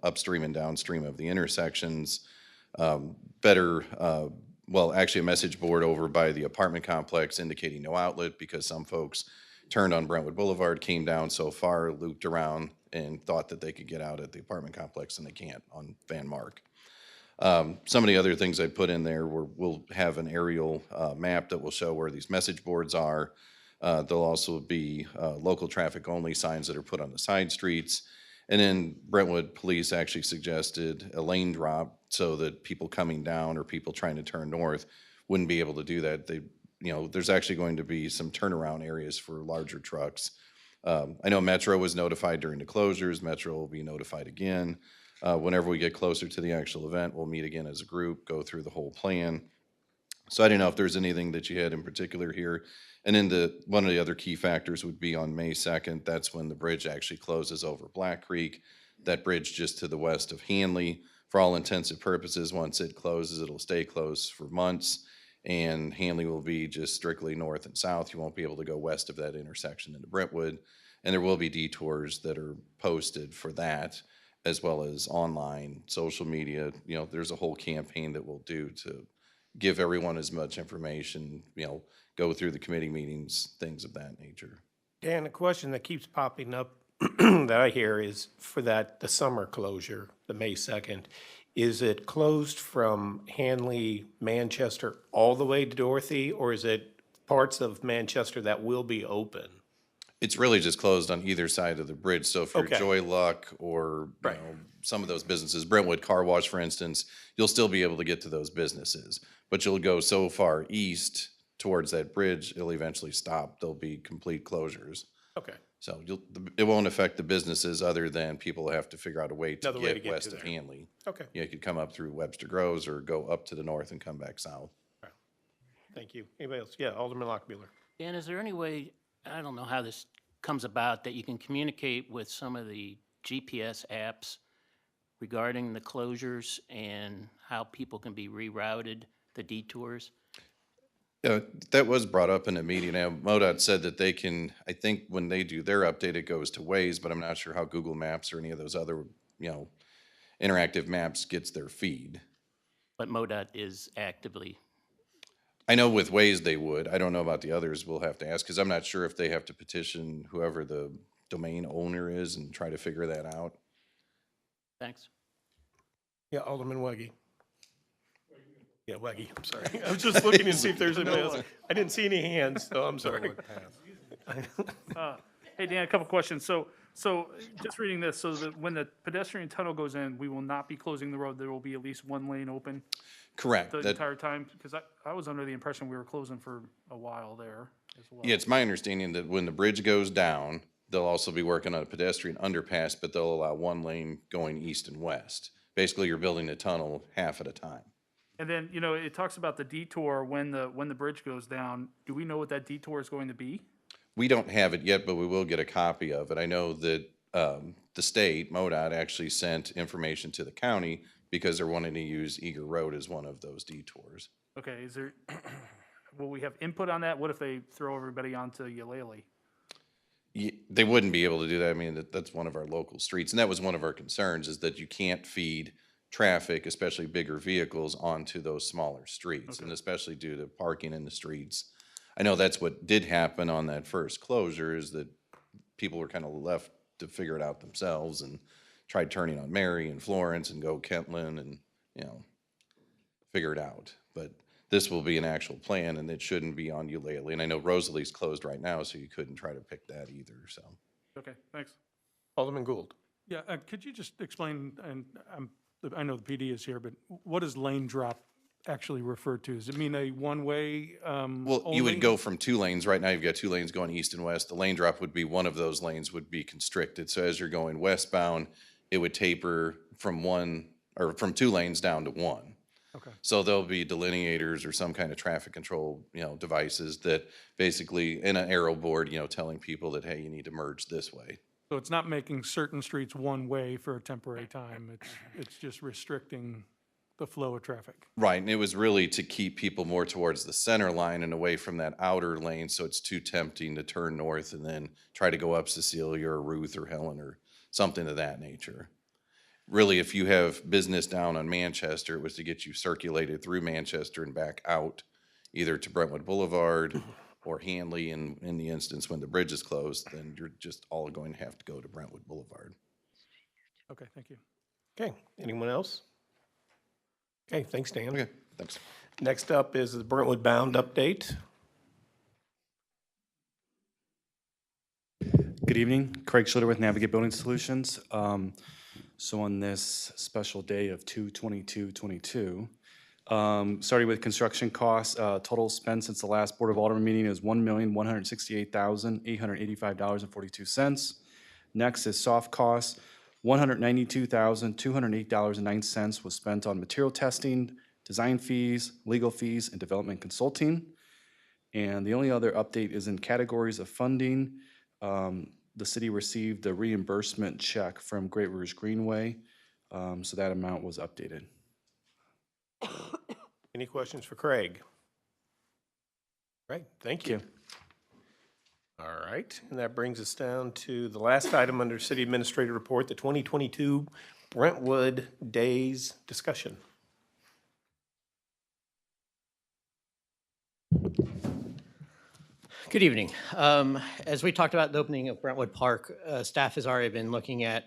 upstream and downstream of the intersections, better, actually a message board over by the apartment complex indicating no outlet because some folks turned on Brentwood Boulevard, came down so far, looped around, and thought that they could get out at the apartment complex, and they can't on Van Mark. Some of the other things I put in there we'll have an aerial map that will show where these message boards are. There'll also be local traffic only signs that are put on the side streets. And then Brentwood Police actually suggested a lane drop so that people coming down or people trying to turn north wouldn't be able to do that. There's actually going to be some turnaround areas for larger trucks. I know Metro was notified during the closures. Metro will be notified again. Whenever we get closer to the actual event, we'll meet again as a group, go through the whole plan. So I don't know if there's anything that you had in particular here. And then one of the other key factors would be on May 2nd. That's when the bridge actually closes over Black Creek. That bridge just to the west of Hanley. For all intents and purposes, once it closes, it'll stay closed for months. And Hanley will be just strictly north and south. You won't be able to go west of that intersection into Brentwood. And there will be detours that are posted for that, as well as online, social media. There's a whole campaign that we'll do to give everyone as much information, go through the committee meetings, things of that nature. Dan, a question that keeps popping up that I hear is for the summer closure, the May 2nd, is it closed from Hanley, Manchester, all the way to Dorothy, or is it parts of Manchester that will be open? It's really just closed on either side of the bridge. So if you're Okay. Joy Luck or some of those businesses, Brentwood Car Wash, for instance, you'll still be able to get to those businesses. But you'll go so far east towards that bridge, it'll eventually stop. There'll be complete closures. Okay. So it won't affect the businesses other than people have to figure out a way to Another way to get get west to of there. Hanley. Okay. You could come up through Webster Groves or go up to the north and come back south. Thank you. Anybody else? Yeah, Alderman Lockmuller. Dan, is there any way, I don't know how this comes about, that you can communicate with some of the GPS apps regarding the closures and how people can be rerouted, the detours? That was brought up in a meeting. Now, MoDOT said that they can, I think when they do their update, it goes to Waze, but I'm not sure how Google Maps or any of those other, interactive maps gets their feed. But MoDOT is actively, I know with Waze they would. I don't know about the others. We'll have to ask, because I'm not sure if they have to petition whoever the domain owner is and try to figure that out. thanks. Yeah, Alderman Weggie. Yeah, Weggie, I'm sorry. I was just looking to see if there's anybody else. I didn't see any hands, so I'm sorry. Hey, Dan, a couple questions. So just reading this, so that when the pedestrian tunnel goes in, we will not be closing the road. There will be at least one lane open Correct. the That- entire time? Because I was under the impression we were closing for a while there as well. Yeah, it's my understanding that when the bridge goes down, they'll also be working on a pedestrian underpass, but they'll allow one lane going east and west. Basically, you're building a tunnel half at a time. And then, it talks about the detour when the bridge goes down. Do we know what that detour is going to be? We don't have it yet, but we will get a copy of it. I know that the state, MoDOT, actually sent information to the county because they're wanting to use Eager Road as one of those detours. Okay, will we have input on that? What if they throw everybody onto Eulalie? They wouldn't be able to do that. I mean, that's one of our local streets, and that was one of our concerns, is that you can't feed traffic, especially bigger vehicles, onto those smaller streets, and especially due to parking in the streets. I know that's what did happen on that first closure, is that people were kind of left to figure it out themselves and tried turning on Mary and Florence and go Kentland and, figure it out. But this will be an actual plan, and it shouldn't be on Eulalie. And I know Rosalie's closed right now, so you couldn't try to pick that either, so. Okay, thanks. Alderman Gould. Yeah, could you just explain, and I know the PD is here, but what does lane drop actually refer to? Does it mean a one-way Well, you only? would go from two lanes. Right now, you've got two lanes going east and west. The lane drop would be one of those lanes would be constricted. So as you're going westbound, it would taper from from two lanes down to one. Okay. So there'll be delineators or some kind of traffic control, devices that basically, in an arrow board, telling people that, hey, you need to merge this way. So it's not making certain streets one-way for a temporary time. It's just restricting the flow of traffic. Right, and it was really to keep people more towards the center line and away from that outer lane, so it's too tempting to turn north and then try to go up Cecilia or Ruth or Helen or something of that nature. Really, if you have business down on Manchester, it was to get you circulated through Manchester and back out, either to Brentwood Boulevard or Hanley, and in the instance when the bridge is closed, then you're just all going to have to go to Brentwood Boulevard. Okay, thank you. Okay, anyone else? Okay, thanks, Dan. Okay, thanks. Next up is the Burntwood Bound update. Good evening, Craig Schlitter with Navigate Building Solutions. So on this special day of 2/22/22, starting with construction costs, total spent since the last Board of Alderman meeting is $1,168,885.42. Next is soft costs. $192,208.09 was spent on material testing, design fees, legal fees, and development consulting. And the only other update is in categories of funding. The city received a reimbursement check from Great Rouge Greenway, so that amount was updated. Any questions for Craig? Right, thank you. All right, and that brings us down to the last item under City Administrator Report, the 2022 Brentwood Days discussion. Good evening. As we talked about the opening of Brentwood Park, staff has already been looking at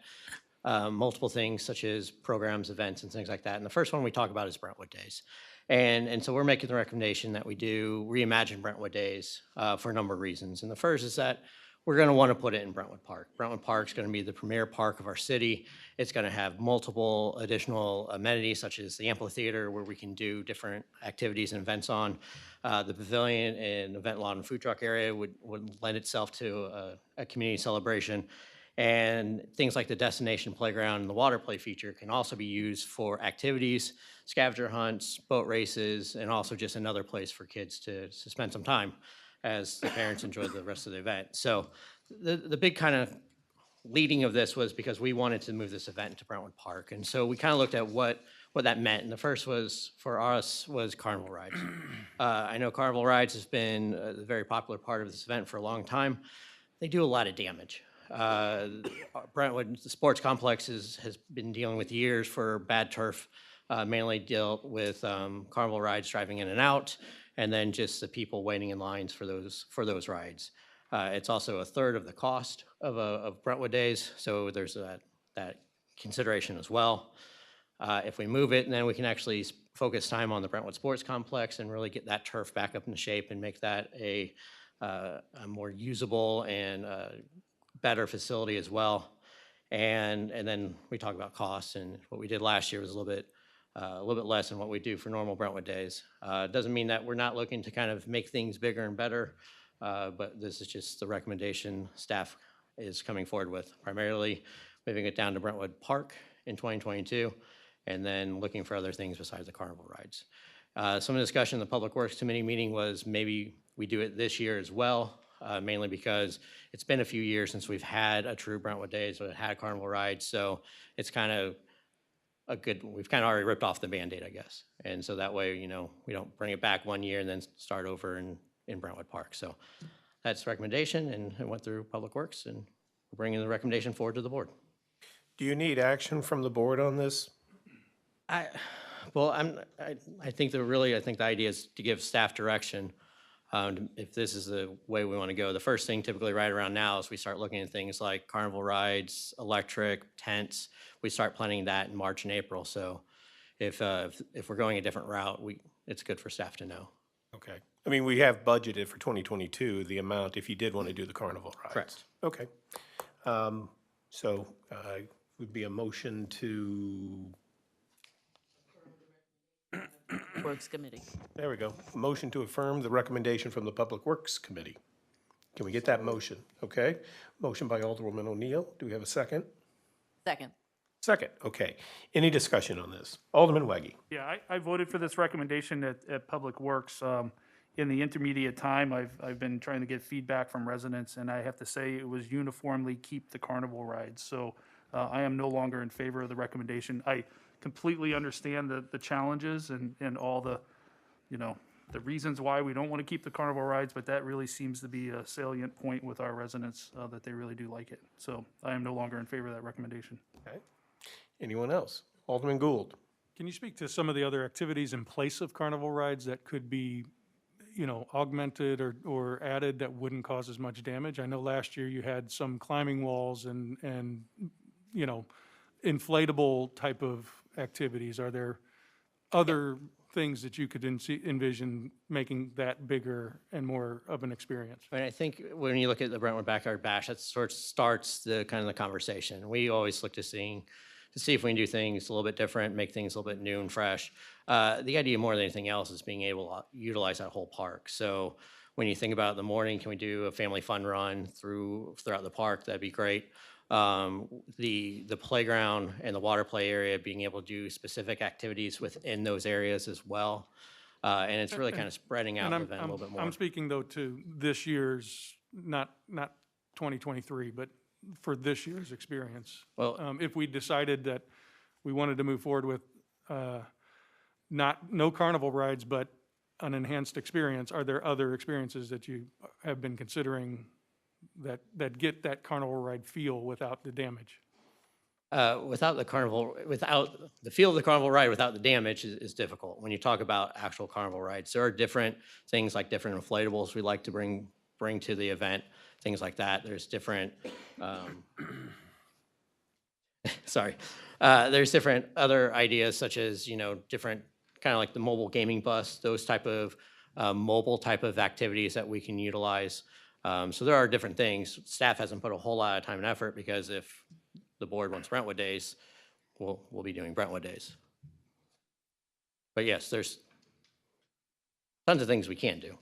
multiple things such as programs, events, and things like that. And the first one we talk about is Brentwood Days. And so we're making the recommendation that we do Reimagine Brentwood Days for a number of reasons. And the first is that we're going to want to put it in Brentwood Park. Brentwood Park is going to be the premier park of our city. It's going to have multiple additional amenities such as the amphitheater where we can do different activities and events on. The pavilion and event lawn and food truck area would lend itself to a community celebration. And things like the destination playground and the water play feature can also be used for activities, scavenger hunts, boat races, and also just another place for kids to spend some time as the parents enjoy the rest of the event. So the big kind of leading of this was because we wanted to move this event into Brentwood Park. And so we kind of looked at what that meant. And the first was, for us, was carnival rides. I know carnival rides has been a very popular part of this event for a long time. They do a lot of damage. Brentwood, the sports complex has been dealing with years for bad turf, mainly dealt with carnival rides driving in and out, and then just the people waiting in lines for those rides. It's also a third of the cost of Brentwood Days, so there's that consideration as well. If we move it, then we can actually focus time on the Brentwood Sports Complex and really get that turf back up into shape and make that a more usable and better facility as well. And then we talk about costs, and what we did last year was a little bit less than what we do for normal Brentwood Days. It doesn't mean that we're not looking to kind of make things bigger and better, but this is just the recommendation staff is coming forward with, primarily moving it down to Brentwood Park in 2022, and then looking for other things besides the carnival rides. Some of the discussion in the Public Works Committee meeting was maybe we do it this year as well, mainly because it's been a few years since we've had a true Brentwood Days, so it had carnival rides, so it's kind of we've kind of already ripped off the Band-Aid, I guess. And so that way, we don't bring it back one year and then start over in Brentwood Park. So that's the recommendation, and it went through Public Works, and we're bringing the recommendation forward to the board. Do you need action from the board on this? I think the idea is to give staff direction. If this is the way we want to go, the first thing typically right around now is we start looking at things like carnival rides, electric, tents. We start planning that in March and April. So if we're going a different route, it's good for staff to know. Okay. I mean, we have budgeted for 2022 the amount if you did want to do the carnival rides. Correct. Okay. So would be a motion to. Works Committee. There we go. Motion to affirm the recommendation from the Public Works Committee. Can we get that motion? Okay. Motion by Alderwoman O'Neill. Do we have a second? Second. Second. Okay. Any discussion on this? Alderman Weggie. Yeah, I voted for this recommendation at Public Works. In the intermediate time, I've been trying to get feedback from residents, and I have to say it was uniformly keep the carnival rides. So I am no longer in favor of the recommendation. I completely understand the challenges and all the reasons why we don't want to keep the carnival rides, but that really seems to be a salient point with our residents that they really do like it. So I am no longer in favor of that recommendation. Okay. Anyone else? Alderman Gould. Can you speak to some of the other activities in place of carnival rides that could be, augmented or added that wouldn't cause as much damage? I know last year you had some climbing walls and inflatable type of activities. Are there other things that you could envision making that bigger and more of an experience? I think when you look at the Brentwood Backyard Bash, that sort of starts the conversation. We always look to see if we can do things a little bit different, make things a little bit new and fresh. The idea more than anything else is being able to utilize that whole park. So when you think about it in the morning, can we do a family fun run throughout the park? That'd be great. The playground and the water play area, being able to do specific activities within those areas as well. And it's really kind of spreading out the event a little bit more. I'm speaking though to this year's, not 2023, but for this year's experience. Well, if we decided that we wanted to move forward with no carnival rides, but an enhanced experience, are there other experiences that you have been considering that get that carnival ride feel without the damage? Without the feel of the carnival ride without the damage is difficult. When you talk about actual carnival rides, there are different things like different inflatables we like to bring bring to the event, things like that. There's different, sorry, there's different other ideas such as, different kind of like the mobile gaming bus, those type of mobile type of activities that we can utilize. So there are different things. Staff hasn't put a whole lot of time and effort because if the board wants Brentwood Days, we'll be doing Brentwood Days. But yes, there's tons of things we can do.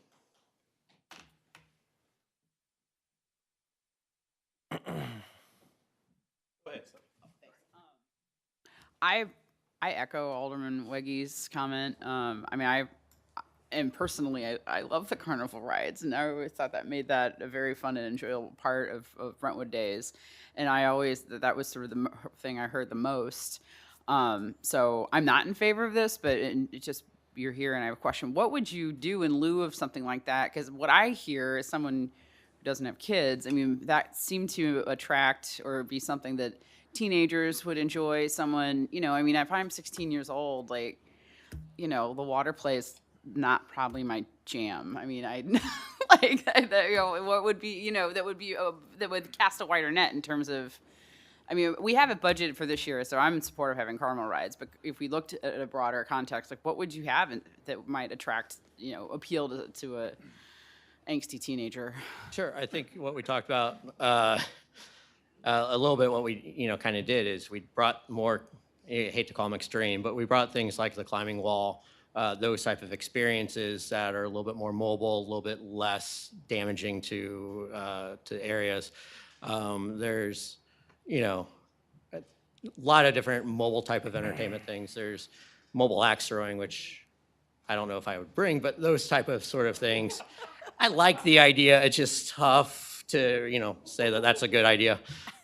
I echo Alderman Wegge's comment. And personally, I love the carnival rides, and I always thought that made that a very fun and enjoyable part of Brentwood Days. And I always, that was sort of the thing I heard the most. So I'm not in favor of this, but it just, you're here and I have a question. What would you do in lieu of something like that? Because what I hear is someone who doesn't have kids, that seemed to attract or be something that teenagers would enjoy. Someone, if I'm 16 years old, the water play is not probably my jam. What would be, that would cast a wider net in terms of, we have it budgeted for this year, so I'm in support of having carnival rides. But if we looked at a broader context, what would you have that might attract, appeal to a angsty teenager? Sure. I think what we talked about a little bit, what we kind of did is we brought more. I hate to call them extreme, but we brought things like the climbing wall, those type of experiences that are a little bit more mobile, a little bit less damaging to areas. There's a lot of different mobile type of entertainment things. There's mobile axe throwing, which I don't know if I would bring, but those type of sort of things. I like the idea. It's just tough to, say that that's a good idea.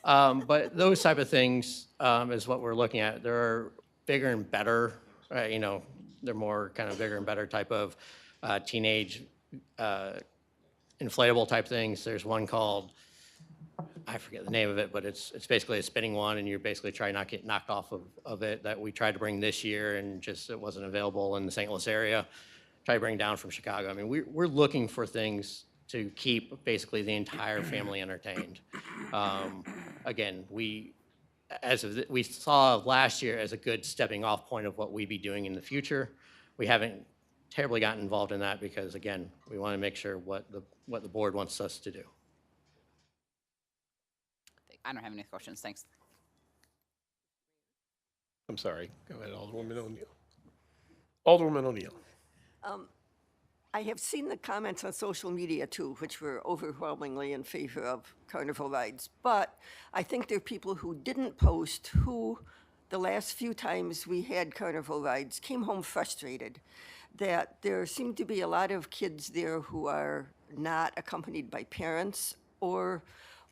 But those type of things is what we're looking at. There are bigger and better, they're more kind of bigger and better type of teenage inflatable type things. There's one called, I forget the name of it, but it's basically a spinning one, and you're basically trying not to get knocked off of it, that we tried to bring this year, and just it wasn't available in the St. Louis area. Try to bring down from Chicago. We're looking for things to keep basically the entire family entertained. Again, we saw last year as a good stepping off point of what we'd be doing in the future. We haven't terribly gotten involved in that because, again, we want to make sure what the board wants us to do. I don't have any questions. Thanks. I'm sorry. Go ahead, Alderwoman O'Neill. Alderwoman O'Neill. I have seen the comments on social media too, which were overwhelmingly in favor of carnival rides. But I think there are people who didn't post who, the last few times we had carnival rides, came home frustrated that there seem to be a lot of kids there who are not accompanied by parents or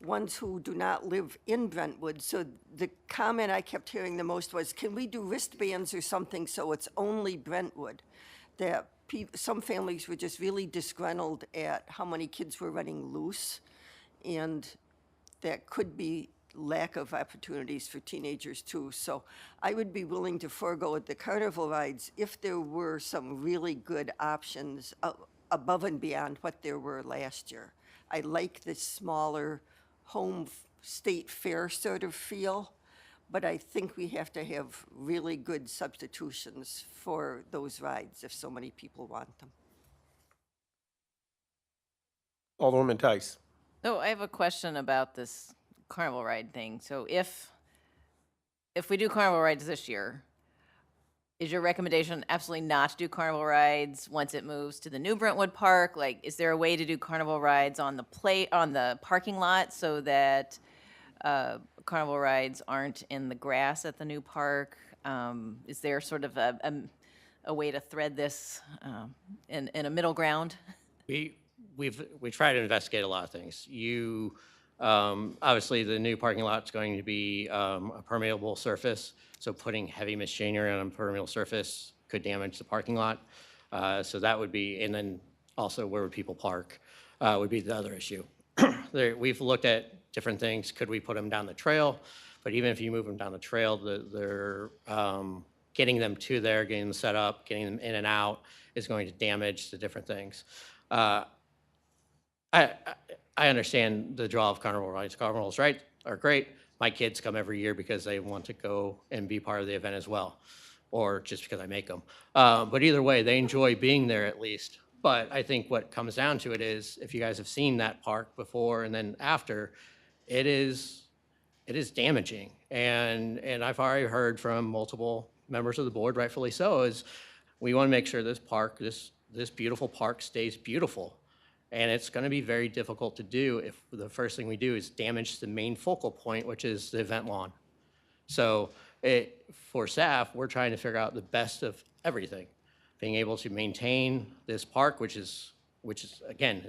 ones who do not live in Brentwood. So the comment I kept hearing the most was, can we do wristbands or something so it's only Brentwood? That some families were just really disgruntled at how many kids were running loose, and that could be lack of opportunities for teenagers too. So I would be willing to forego the carnival rides if there were some really good options above and beyond what there were last year. I like the smaller home state fair sort of feel, but I think we have to have really good substitutions for those rides if so many people want them. Alderwoman Tice. So I have a question about this carnival ride thing. So if we do carnival rides this year, is your recommendation absolutely not to do carnival rides once it moves to the new Brentwood Park? Like, is there a way to do carnival rides on the parking lot so that carnival rides aren't in the grass at the new park? Is there sort of a way to thread this in a middle ground? We try to investigate a lot of things. Obviously the new parking lot is going to be a permeable surface, so putting heavy machinery on a permeable surface could damage the parking lot. So that would be, and then also where would people park would be the other issue. We've looked at different things. Could we put them down the trail? But even if you move them down the trail, they're getting them to there, getting them set up, getting them in and out is going to damage the different things. I understand the draw of carnival rides. Carnivals, right, are great. My kids come every year because they want to go and be part of the event as well, or just because I make them. But either way, they enjoy being there at least. But I think what comes down to it is, if you guys have seen that park before and then after, it is damaging. And I've already heard from multiple members of the board, rightfully so, is we want to make sure this park, this beautiful park stays beautiful. And it's going to be very difficult to do if the first thing we do is damage the main focal point, which is the event lawn. So for staff, we're trying to figure out the best of everything. Being able to maintain this park, which is again,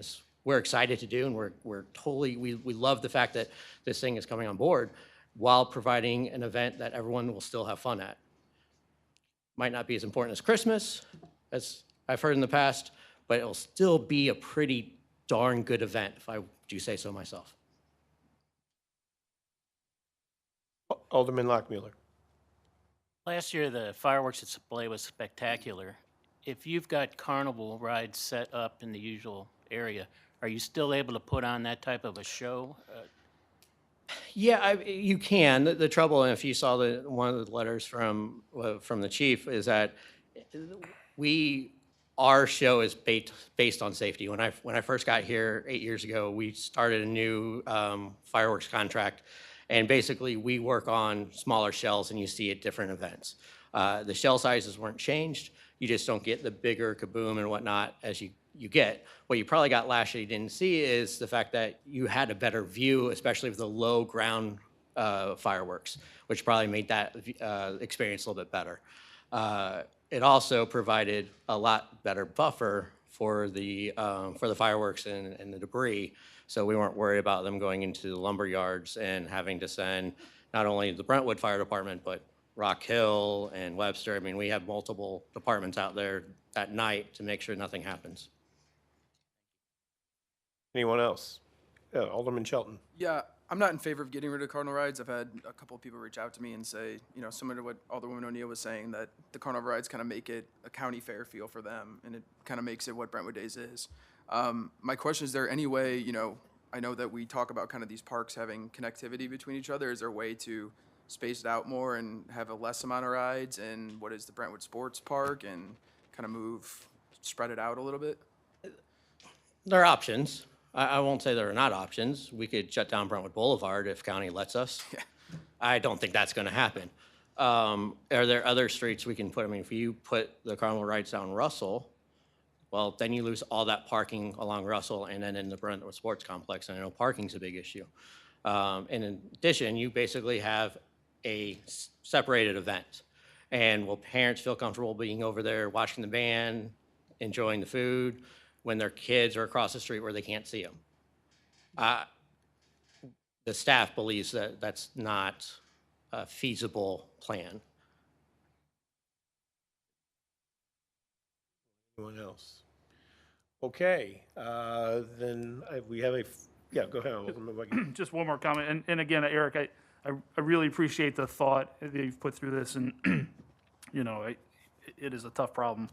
we're excited to do, and we're totally, we love the fact that this thing is coming on board, while providing an event that everyone will still have fun at. Might not be as important as Christmas, as I've heard in the past, but it'll still be a pretty darn good event, if I do say so myself. Alderman Lockmuller. Last year, the fireworks display was spectacular. If you've got carnival rides set up in the usual area, are you still able to put on that type of a show? Yeah, you can. The trouble, and if you saw one of the letters from the chief, is that our show is based on safety. When I first got here 8 years ago, we started a new fireworks contract, and basically we work on smaller shells, and you see at different events. The shell sizes weren't changed. You just don't get the bigger kaboom and whatnot as you get. What you probably got last year you didn't see is the fact that you had a better view, especially with the low ground fireworks, which probably made that experience a little bit better. It also provided a lot better buffer for the fireworks and the debris, so we weren't worried about them going into the lumber yards and having to send not only the Brentwood Fire Department, but Rock Hill and Webster. I mean, we have multiple departments out there at night to make sure nothing happens. Anyone else? Yeah, Alderman Shelton. Yeah, I'm not in favor of getting rid of carnival rides. I've had a couple of people reach out to me and say, similar to what Alderwoman O'Neill was saying, that the carnival rides kind of make it a county fair feel for them, and it kind of makes it what Brentwood Days is. My question is there any way, I know that we talk about kind of these parks having connectivity between each other. Is there a way to space it out more and have a less amount of rides in what is the Brentwood Sports Park and kind of spread it out a little bit? There are options. I won't say there are not options. We could shut down Brentwood Boulevard if county lets us. Yeah. I don't think that's going to happen. Are there other streets we can put? I mean, if you put the carnival rides down Russell, well, then you lose all that parking along Russell and then in the Brentwood Sports Complex. And I know parking's a big issue. And in addition, you basically have a separated event. And will parents feel comfortable being over there watching the band, enjoying the food, when their kids are across the street where they can't see them? The staff believes that that's not a feasible plan. Anyone else? Okay, then we have yeah, go ahead, Alderman Weggie. Just one more comment, and again, Eric, I really appreciate the thought that you've put through this, and it is a tough problem.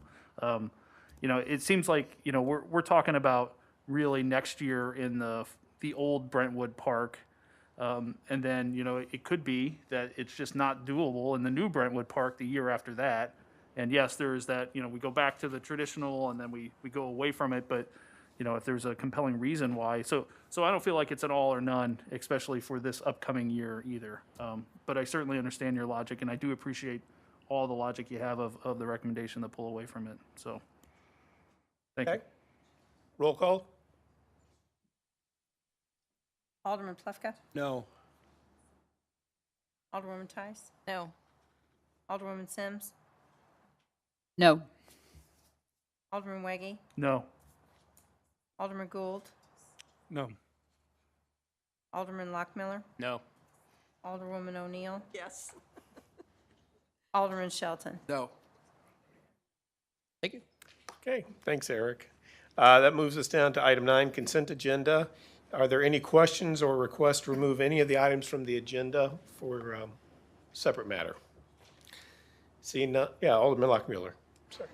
It seems like we're talking about really next year in the old Brentwood Park, and then it could be that it's just not doable in the new Brentwood Park the year after that. And yes, there's that, we go back to the traditional and then we go away from it, but if there's a compelling reason why. So I don't feel like it's an all or none, especially for this upcoming year either. But I certainly understand your logic, and I do appreciate all the logic you have of the recommendation to pull away from it. So thank you. Roll call? Alderman Plefka? No. Alderwoman Tice? No. Alderwoman Sims? No. Alderman Weggie? No. Alderman Gould? No. Alderman Lockmiller? No. Alderwoman O'Neill? Yes. Alderman Shelton? No. Thank you. Okay, thanks, Eric. That moves us down to item 9, consent agenda. Are there any questions or requests to remove any of the items from the agenda for separate matter? Seeing none, yeah, Alderman Lockmuller. Sorry.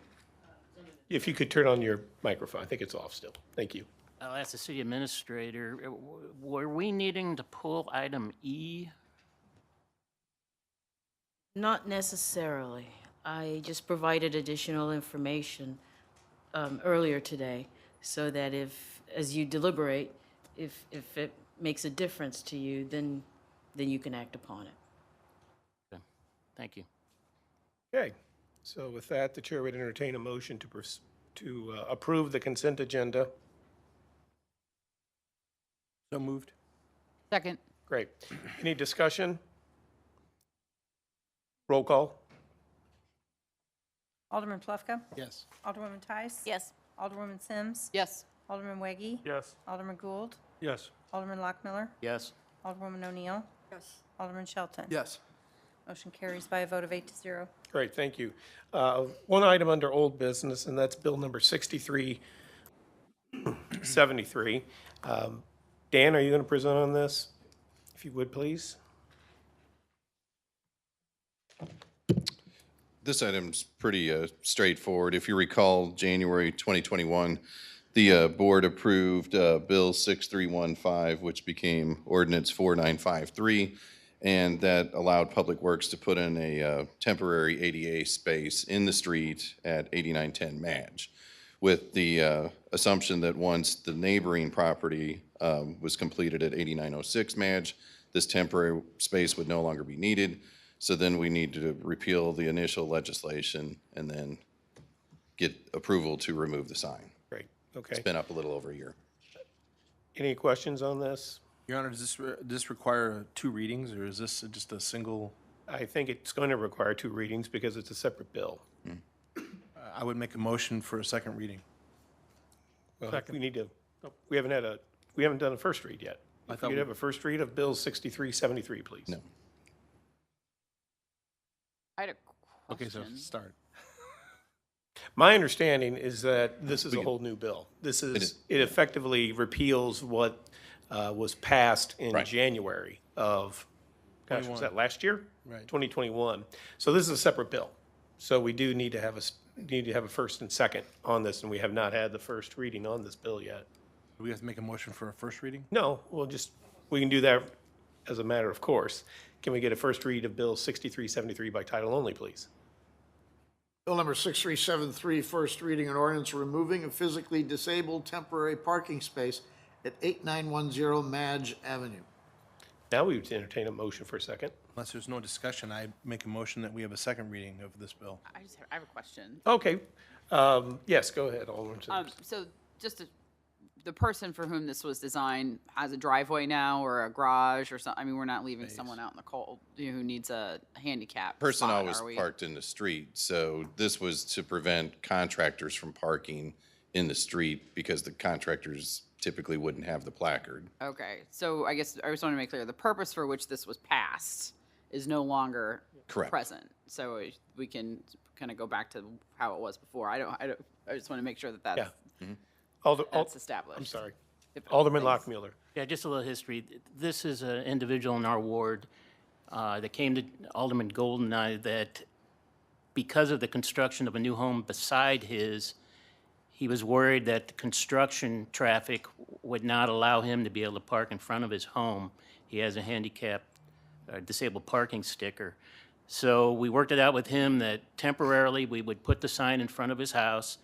If you could turn on your microphone, I think it's off still. Thank you. I'll ask the city administrator, were we needing to pull item E? Not necessarily. I just provided additional information earlier today so that if, as you deliberate, if it makes a difference to you, then you can act upon it. Okay, thank you. Okay, so with that, the chair would entertain a motion to approve the consent agenda. So moved. Second. Great. Any discussion? Roll call? Alderman Plufka? Yes. Alderwoman Tice? Yes. Alderwoman Sims? Yes. Alderman Weggie? Yes. Alderman Gould? Yes. Alderman Lockmiller? Yes. Alderwoman O'Neill? Yes. Alderman Shelton? Yes. Motion carries by a vote of 8 to 0. Great, thank you. One item under old business, and that's bill number 6373. Dan, are you going to present on this? If you would, please. This item's pretty straightforward. If you recall, January 2021, the board approved Bill 6315, which became Ordinance 4953, and that allowed Public Works to put in a temporary ADA space in the street at 8910 Madge, with the assumption that once the neighboring property was completed at 8906 Madge, this temporary space would no longer be needed. So then we need to repeal the initial legislation and then get approval to remove the sign. Great, okay. It's been up a little over a year. Any questions on this? Your Honor, does this require 2 readings, or is this just a single? I think it's going to require 2 readings because it's a separate bill. I would make a motion for a second reading. Well, we need to, we haven't done a first read yet. I If thought we could we- have a first read of Bill 6373, please. No. I had a Okay, so question. start. My understanding is that this is a whole new bill. This It is, is. it effectively repeals what was passed in Right. January of, gosh, was 21. that last year? Right. 2021. So this is a separate bill. So we do need to have a first and second on this, and we have not had the first reading on this bill yet. Do we have to make a motion for a first reading? No, we can do that as a matter of course. Can we get a first read of Bill 6373 by title only, please? Bill number 6373, first reading an ordinance removing a physically disabled temporary parking space at 8910 Madge Avenue. Now we would entertain a motion for a second. Unless there's no discussion, I make a motion that we have a second reading of this bill. I have a question. Okay. Yes, go ahead, Alderman Sims. So just the person for whom this was designed has a driveway now or a garage or something? I mean, we're not leaving someone out in the cold who needs a handicap Person spot, always are we? parked in the street, so this was to prevent contractors from parking in the street because the contractors typically wouldn't have the placard. Okay, so I guess I just want to make clear, the purpose for which this was passed is no longer Correct. present. So we can kind of go back to how it was before. I just want to make sure that that's, that's established. I'm sorry. If- Alderman please. Lockmuller. Yeah, just a little history. This is an individual in our ward that came to Alderman Gould and I that because of the construction of a new home beside his, he was worried that the construction traffic would not allow him to be able to park in front of his home. He has a handicapped, disabled parking sticker. So we worked it out with him that temporarily we would put the sign in front of his house,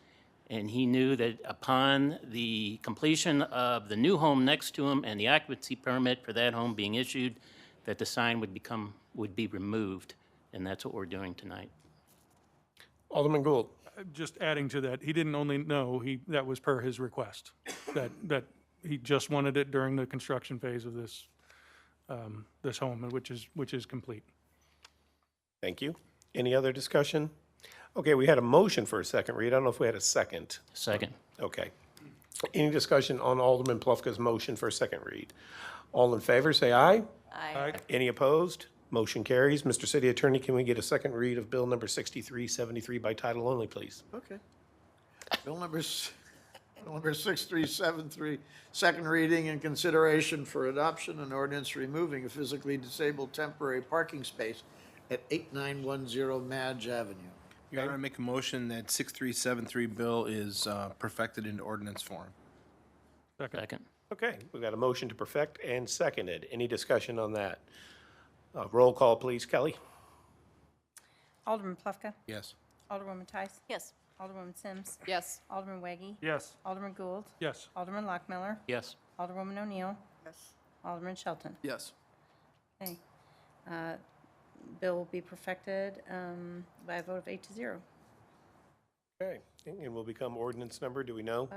and he knew that upon the completion of the new home next to him and the occupancy permit for that home being issued, that the sign would be removed, and that's what we're doing tonight. Alderman Gould. Just adding to that, he didn't only know, that was per his request, that he just wanted it during the construction phase of this, this home, which is complete. Thank you. Any other discussion? Okay, we had a motion for a second read. I don't know if we had a second. Second. Okay. Any discussion on Alderman Plufka's motion for a second read? All in favor, say aye. Aye. Any opposed? Motion carries. Mr. City Attorney, can we get a second read of Bill number 6373 by title only, please? Okay. Bill number 6373, second reading and consideration for adoption, an ordinance removing a physically disabled temporary parking space at 8910 Madge Avenue. Your Honor, I make a motion that 6373 bill is perfected into ordinance form. Second. Okay, we've got a motion to perfect and seconded. Any discussion on that? Roll call, please. Kelly? Alderman Plufka? Yes. Alderwoman Tice? Yes. Alderwoman Sims? Yes. Alderman Weggie? Yes. Alderman Gould? Yes. Alderman Lockmiller? Yes. Alderwoman O'Neill? Yes. Alderman Shelton? Yes. Okay. Bill will be perfected by a vote of 8-0. Okay, and will become ordinance number, do we know?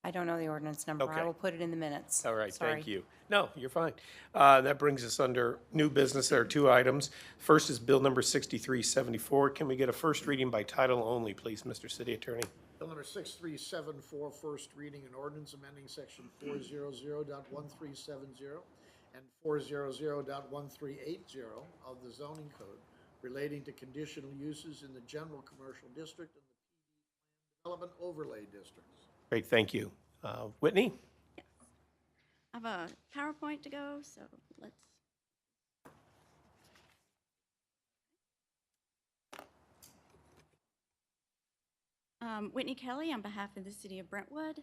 I don't know the ordinance number. Okay. I will put it in the minutes. All right, Sorry. thank you. No, you're fine. That brings us under new business. There are two items. First is Bill number 6374. Can we get a first reading by title only, please, Mr. City Attorney? Bill number 6374, first reading, an ordinance amending section 400.1370 and 400.1380 of the zoning code relating to conditional uses in the general commercial district and the development overlay districts. Great, thank you. Whitney? I have a PowerPoint to go, so let's. Whitney Kelly on behalf of the city of Brentwood.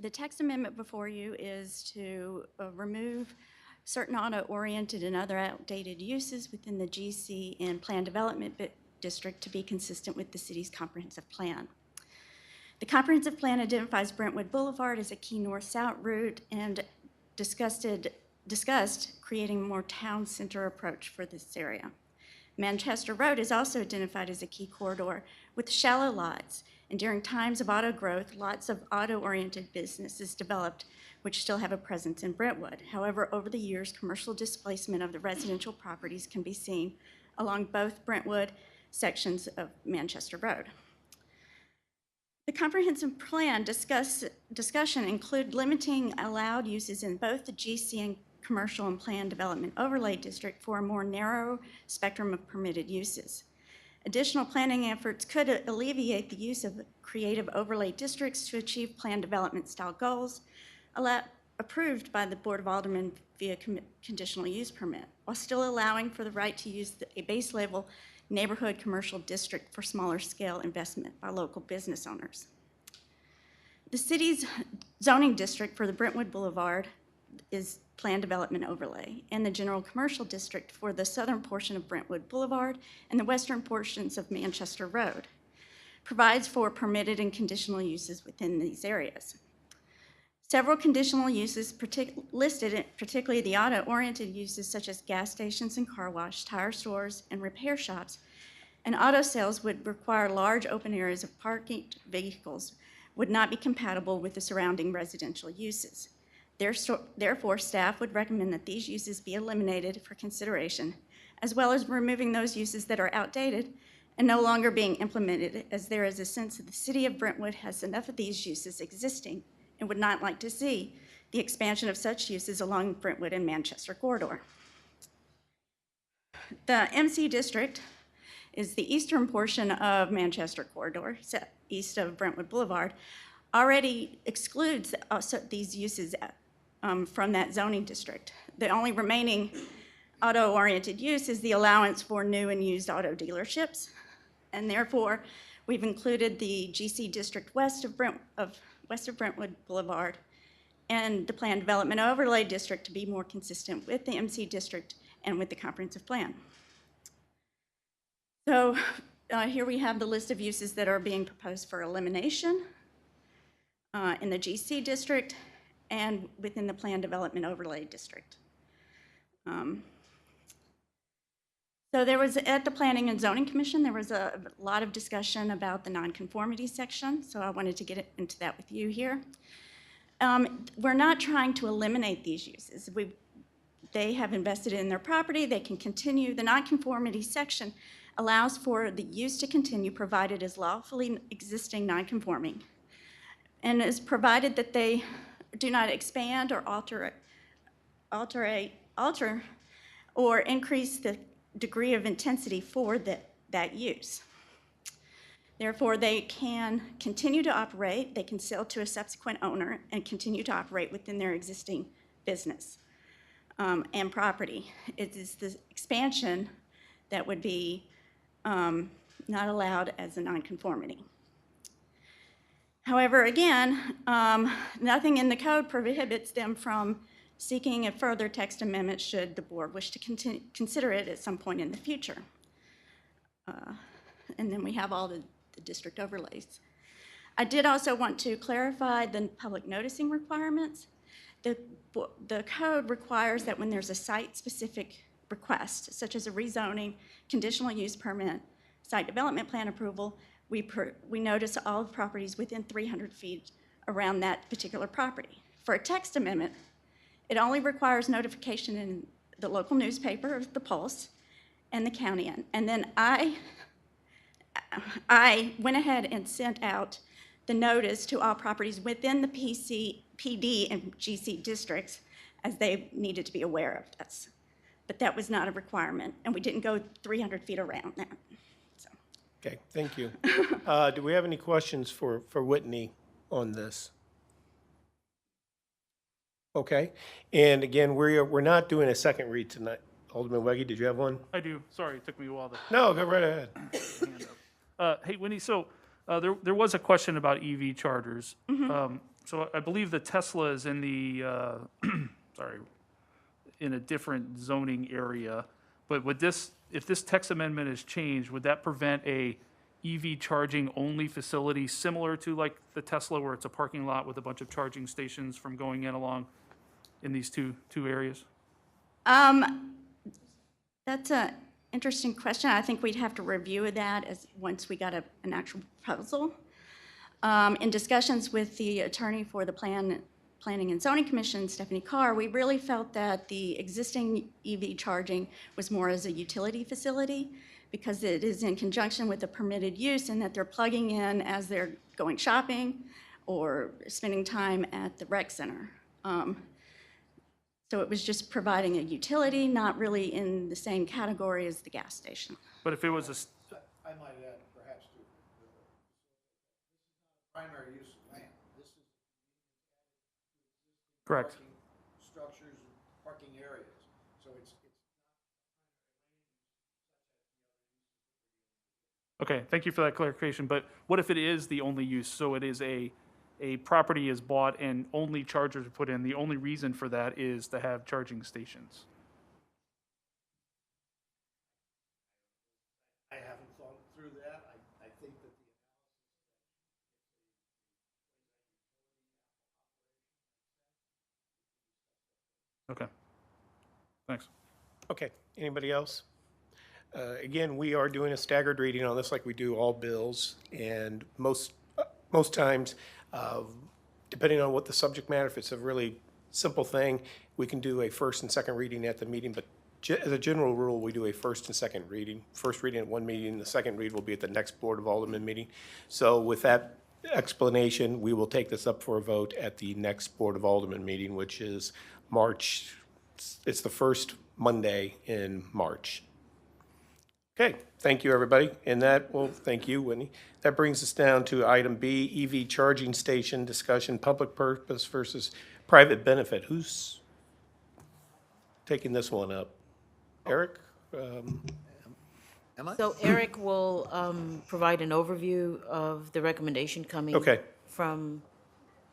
The text amendment before you is to remove certain auto-oriented and other outdated uses within the GC and Plan Development District to be consistent with the city's comprehensive plan. The comprehensive plan identifies Brentwood Boulevard as a key north-south route and discussed creating a more town center approach for this area. Manchester Road is also identified as a key corridor with shallow lots, and during times of auto growth, lots of auto-oriented businesses developed which still have a presence in Brentwood. However, over the years, commercial displacement of the residential properties can be seen along both Brentwood sections of Manchester Road. The comprehensive plan discussion include limiting allowed uses in both the GC and commercial and planned development overlay district for a more narrow spectrum of permitted uses. Additional planning efforts could alleviate the use of creative overlay districts to achieve planned development style goals approved by the Board of Aldermen via conditional use permit, while still allowing for the right to use a base level neighborhood commercial district for smaller scale investment by local business owners. The city's zoning district for the Brentwood Boulevard is planned development overlay, and the general commercial district for the southern portion of Brentwood Boulevard and the western portions of Manchester Road provides for permitted and conditional uses within these areas. Several conditional uses listed, particularly the auto-oriented uses such as gas stations and car wash, tire stores, and repair shops, and auto sales would require large open areas of parking vehicles would not be compatible with the surrounding residential uses. Therefore, staff would recommend that these uses be eliminated for consideration, as well as removing those uses that are outdated and no longer being implemented, as there is a sense that the city of Brentwood has enough of these uses existing and would not like to see the expansion of such uses along Brentwood and Manchester corridor. The MC district is the eastern portion of Manchester corridor, east of Brentwood Boulevard, already excludes these uses from that zoning district. The only remaining auto-oriented use is the allowance for new and used auto dealerships, and therefore we've included the GC district west of Brentwood Boulevard and the planned development overlay district to be more consistent with the MC district and with the comprehensive plan. So here we have the list of uses that are being proposed for elimination in the GC district and within the planned development overlay district. So there was, at the Planning and Zoning Commission, there was a lot of discussion about the nonconformity section, so I wanted to get into that with you here. We're not trying to eliminate these uses. They have invested in their property, they can continue. The nonconformity section allows for the use to continue provided as lawfully existing nonconforming, and is provided that they do not expand or alter or increase the degree of intensity for that use. Therefore, they can continue to operate, they can sell to a subsequent owner and continue to operate within their existing business and property. It is the expansion that would be not allowed as a nonconformity. However, again, nothing in the code prohibits them from seeking a further text amendment should the board wish to consider it at some point in the future. And then we have all the district overlays. I did also want to clarify the public noticing requirements. The code requires that when there's a site-specific request, such as a rezoning, conditional use permit, site development plan approval, we notice all the properties within 300 feet around that particular property. For a text amendment, it only requires notification in the local newspaper of the Pulse and the county. And then I went ahead and sent out the notice to all properties within the PD and GC districts as they needed to be aware of this. But that was not a requirement, and we didn't go 300 feet around that. Okay, thank you. Do we have any questions for Whitney on this? Okay, and again, we're not doing a second read tonight. Alderman Weggie, did you have one? I do. Sorry, it took me a while to. No, go right ahead. Hey, Winnie, so there was a question about EV chargers. So I believe the Tesla is in the, in a different zoning area. But would this, if this text amendment is changed, would that prevent a EV charging only facility similar to like the Tesla where it's a parking lot with a bunch of charging stations from going in along in these two areas? That's an interesting question. I think we'd have to review that once we got an actual proposal. In discussions with the attorney for the Planning and Zoning Commission, Stephanie Carr, we really felt that the existing EV charging was more as a utility facility because it is in conjunction with the permitted use and that they're plugging in as they're going shopping or spending time at the rec center. So it was just providing a utility, not really in the same category as the gas station. But if it was I might add perhaps to primary use of land. This is correct. parking structures and parking areas. So it's Okay, thank you for that clarification. But what if it is the only use? So it is a property is bought and only chargers are put in. The only reason for that is to have charging stations. I haven't thought through that. I think that Okay, thanks. Okay, anybody else? Again, we are doing a staggered reading on this like we do all bills, and most times, depending on what the subject matter, if it's a really simple thing, we can do a first and second reading at the meeting, but as a general rule, we do a first and second reading. First reading at one meeting, the second read will be at the next Board of Alderman meeting. So with that explanation, we will take this up for a vote at the next Board of Alderman meeting, which is March, it's the first Monday in March. Okay, thank you, everybody. And that, well, thank you, Whitney. That brings us down to item B, EV charging station discussion, public purpose versus private benefit. Who's taking this one up? Eric? Am I? So Eric will provide an overview of the recommendation coming Okay. from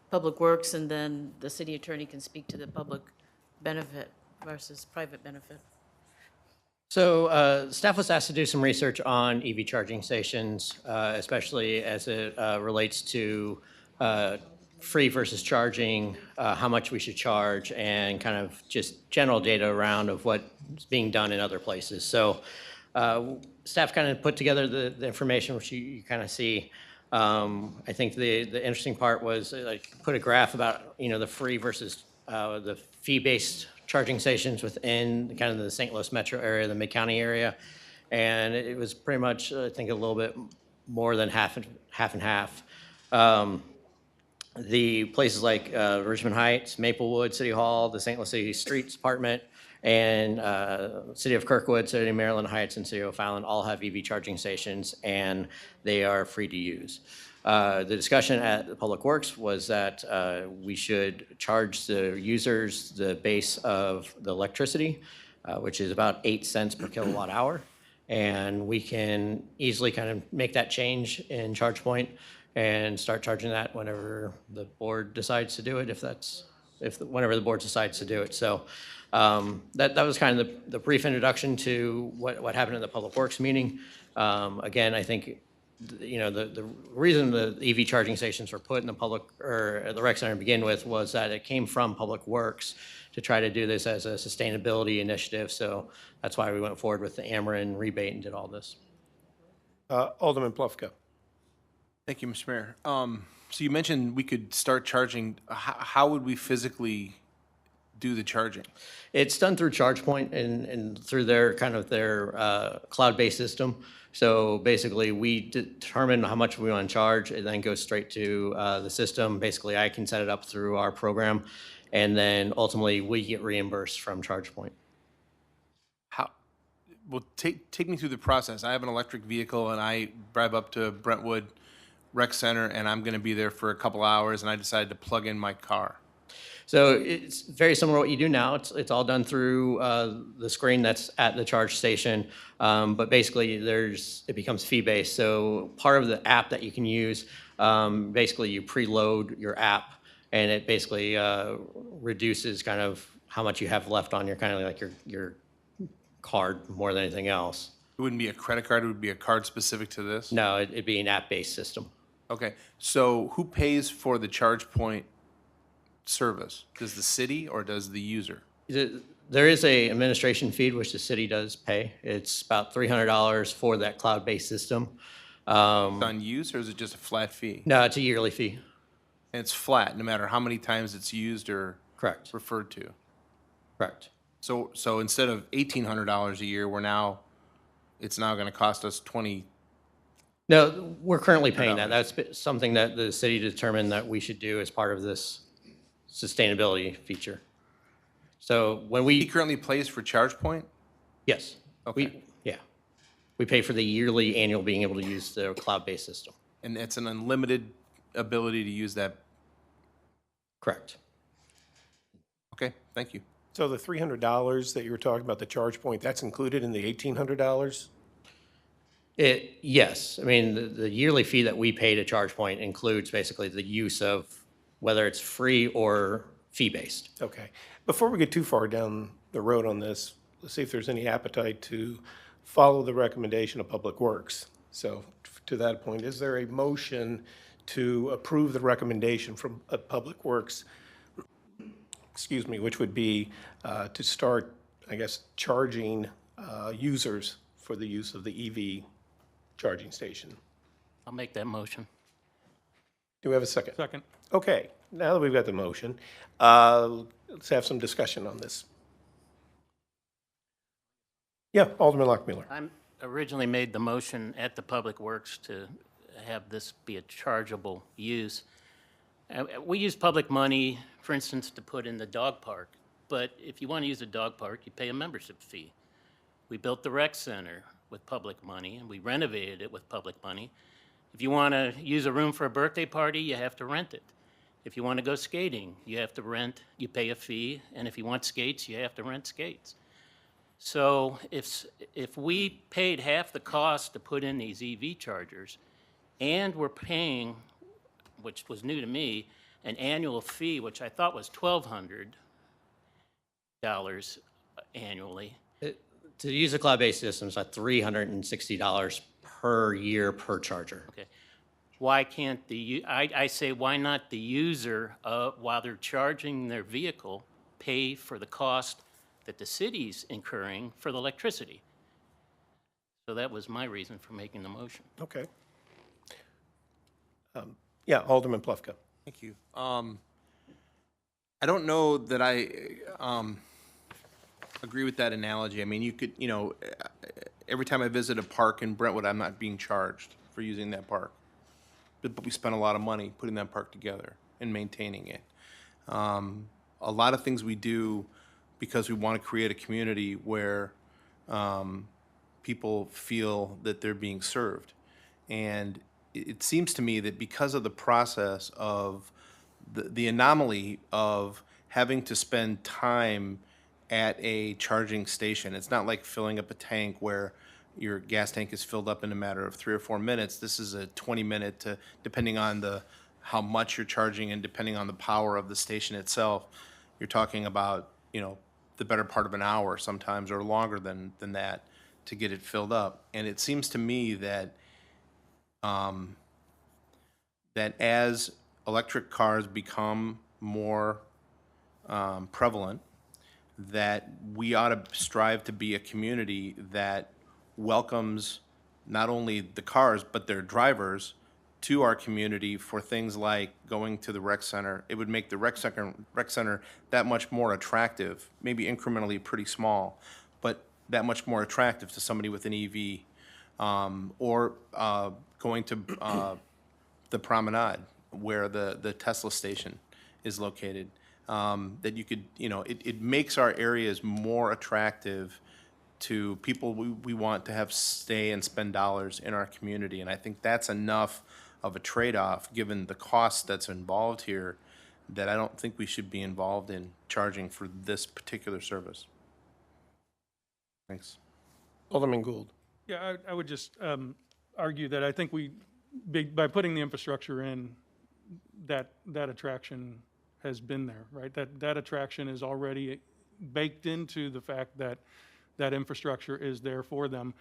Public Works, and then the city attorney can speak to the public benefit versus private benefit. So staff was asked to do some research on EV charging stations, especially as it relates to free versus charging, how much we should charge, and kind of just general data around of what's being done in other places. So staff kind of put together the information, which you kind of see. I think the interesting part was like put a graph about, the free versus the fee-based charging stations within kind of the St. Louis metro area, the Mid-County area. And it was pretty much, I think, a little bit more than half and half. The places like Richmond Heights, Maplewood, City Hall, the St. Louis City Streets Department, and City of Kirkwood, City of Maryland Heights, and City of O'Fallon all have EV charging stations, and they are free to use. The discussion at the Public Works was that we should charge the users the base of the electricity, which is about 8 cents per kilowatt hour. And we can easily kind of make that change in charge point and start charging that whenever the board decides to do it, whenever the board decides to do it. So that was kind of the brief introduction to what happened in the Public Works meeting. Again, I think, the reason the EV charging stations were put in the the rec center to begin with was that it came from Public Works to try to do this as a sustainability initiative. So that's why we went forward with the Ameren rebate and did all this. Alderman Plufka. Thank you, Mr. Mayor. So you mentioned we could start charging. How would we physically do the charging? It's done through ChargePoint and through their cloud-based system. So basically, we determine how much we want to charge. It then goes straight to the system. Basically, I can set it up through our program, and then ultimately we get reimbursed from ChargePoint. Well, take me through the process. I have an electric vehicle, and I drive up to Brentwood Rec Center, and I'm going to be there for a couple hours, and I decided to plug in my car. So it's very similar to what you do now. It's all done through the screen that's at the charge station, but basically it becomes fee-based. So part of the app that you can use, basically you preload your app, and it basically reduces kind of how much you have left on your your card more than anything else. It wouldn't be a credit card, it would be a card specific to this? No, it'd be an app-based system. Okay, so who pays for the ChargePoint service? Does the city or does the user? There is a administration fee which the city does pay. It's about $300 for that cloud-based system. On use, or is it just a flat fee? No, it's a yearly fee. And it's flat, no matter how many times it's used or Correct. referred to? Correct. So instead of $1,800 a year, it's now gonna cost us No, we're currently paying that. That's something that the city determined that we should do as part of this sustainability feature. So when He currently pays for ChargePoint? Yes. Okay. We pay for the yearly annual being able to use the cloud-based system. And it's an unlimited ability to use that? Correct. Okay, thank you. So the $300 that you were talking about, the ChargePoint, that's included in the $1,800? Yes. I mean, the yearly fee that we pay to ChargePoint includes basically the use of whether it's free or fee-based. Okay. Before we get too far down the road on this, let's see if there's any appetite to follow the recommendation of Public Works. So to that point, is there a motion to approve the recommendation from Public Works, which would be to start, I guess, charging users for the use of the EV charging station? I'll make that motion. Do we have a second? Second. Okay, now that we've got the motion, let's have some discussion on this. Yeah, Alderman Lockmiller. I originally made the motion at the Public Works to have this be a chargeable use. We use public money, for instance, to put in the dog park, but if you want to use a dog park, you pay a membership fee. We built the rec center with public money, and we renovated it with public money. If you want to use a room for a birthday party, you have to rent it. If you want to go skating, you have to rent, you pay a fee, and if you want skates, you have to rent skates. So if we paid half the cost to put in these EV chargers, and we're paying, which was new to me, an annual fee, which I thought was $1,200 annually. To use a cloud-based system, it's like $360 per year per charger. Okay. Why can't I say, why not the user, while they're charging their vehicle, pay for the cost that the city's incurring for the electricity? So that was my reason for making the motion. Okay. Yeah, Alderman Plufka. Thank you. I don't know that I agree with that analogy. I mean, you could, every time I visit a park in Brentwood, I'm not being charged for using that park. But we spend a lot of money putting that park together and maintaining it. A lot of things we do because we want to create a community where people feel that they're being served. And it seems to me that because of the process of the anomaly of having to spend time at a charging station, it's not like filling up a tank where your gas tank is filled up in a matter of 3 or 4 minutes. This is a 20-minute to, depending on how much you're charging and depending on the power of the station itself, you're talking about, the better part of an hour sometimes, or longer than that, to get it filled up. And it seems to me that that as electric cars become more prevalent, that we ought to strive to be a community that welcomes not only the cars, but their drivers to our community for things like going to the rec center. It would make the rec center that much more attractive, maybe incrementally pretty small, but that much more attractive to somebody with an EV, or going to the promenade where the Tesla station is located. That you could, it makes our areas more attractive to people we want to have stay and spend dollars in our community. And I think that's enough of a trade-off, given the cost that's involved here, that I don't think we should be involved in charging for this particular service. Thanks. Alderman Gould. Yeah, I would just argue that I think by putting the infrastructure in, that attraction has been there, right? That attraction is already baked into the fact that that infrastructure is there for them.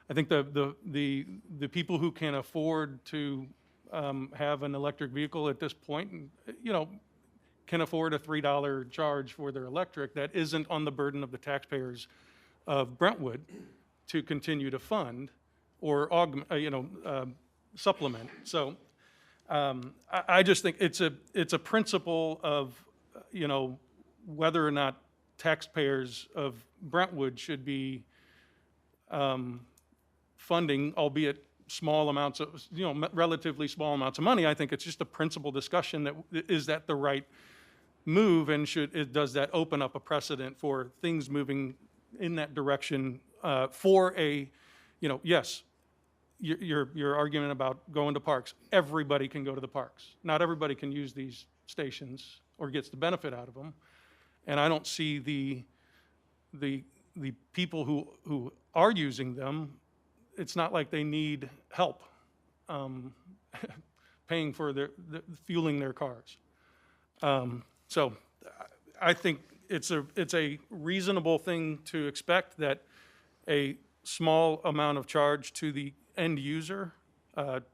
I think the people who can afford to have an electric vehicle at this point, can afford a $3 charge for their electric. That isn't on the burden of the taxpayers of Brentwood to continue to fund or supplement. So I just think it's a principle of, whether or not taxpayers of Brentwood should be funding, albeit small amounts of, relatively small amounts of money. I think it's just a principal discussion that is that the right move, and does that open up a precedent for things moving in that direction for a, yes, your argument about going to parks. Everybody can go to the parks. Not everybody can use these stations or gets the benefit out of them. And I don't see the people who are using them, it's not like they need help paying for fueling their cars. So I think it's a reasonable thing to expect that a small amount of charge to the end user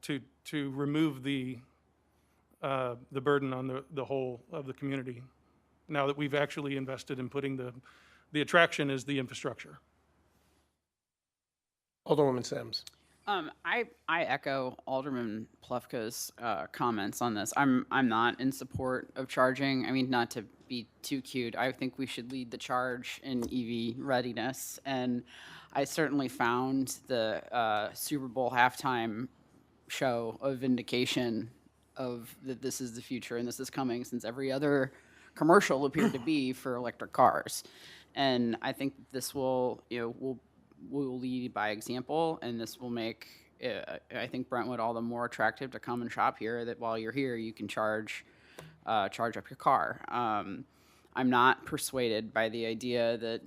to remove the burden on the whole of the community, now that we've actually invested in putting the attraction as the infrastructure. Alderwoman Sims. I echo Alderman Plufka's comments on this. I'm not in support of charging. I mean, not to be too cute, I think we should lead the charge in EV readiness. And I certainly found the Super Bowl halftime show a vindication of that this is the future and this is coming, since every other commercial appeared to be for electric cars. And I think this will, will lead by example, and this will make, I think, Brentwood all the more attractive to come and shop here, that while you're here, you can charge up your car. I'm not persuaded by the idea that,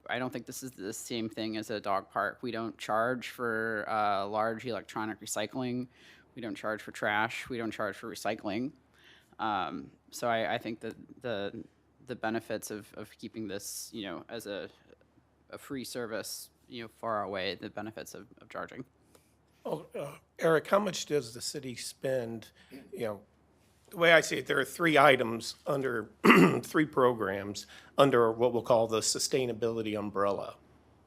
I don't think this is the same thing as a dog park. We don't charge for large electronic recycling. We don't charge for trash. We don't charge for recycling. So I think that the benefits of keeping this, as a free service, far outweigh the benefits of charging. Eric, how much does the city spend? The way I see it, there are 3 items under 3 programs under what we'll call the sustainability umbrella.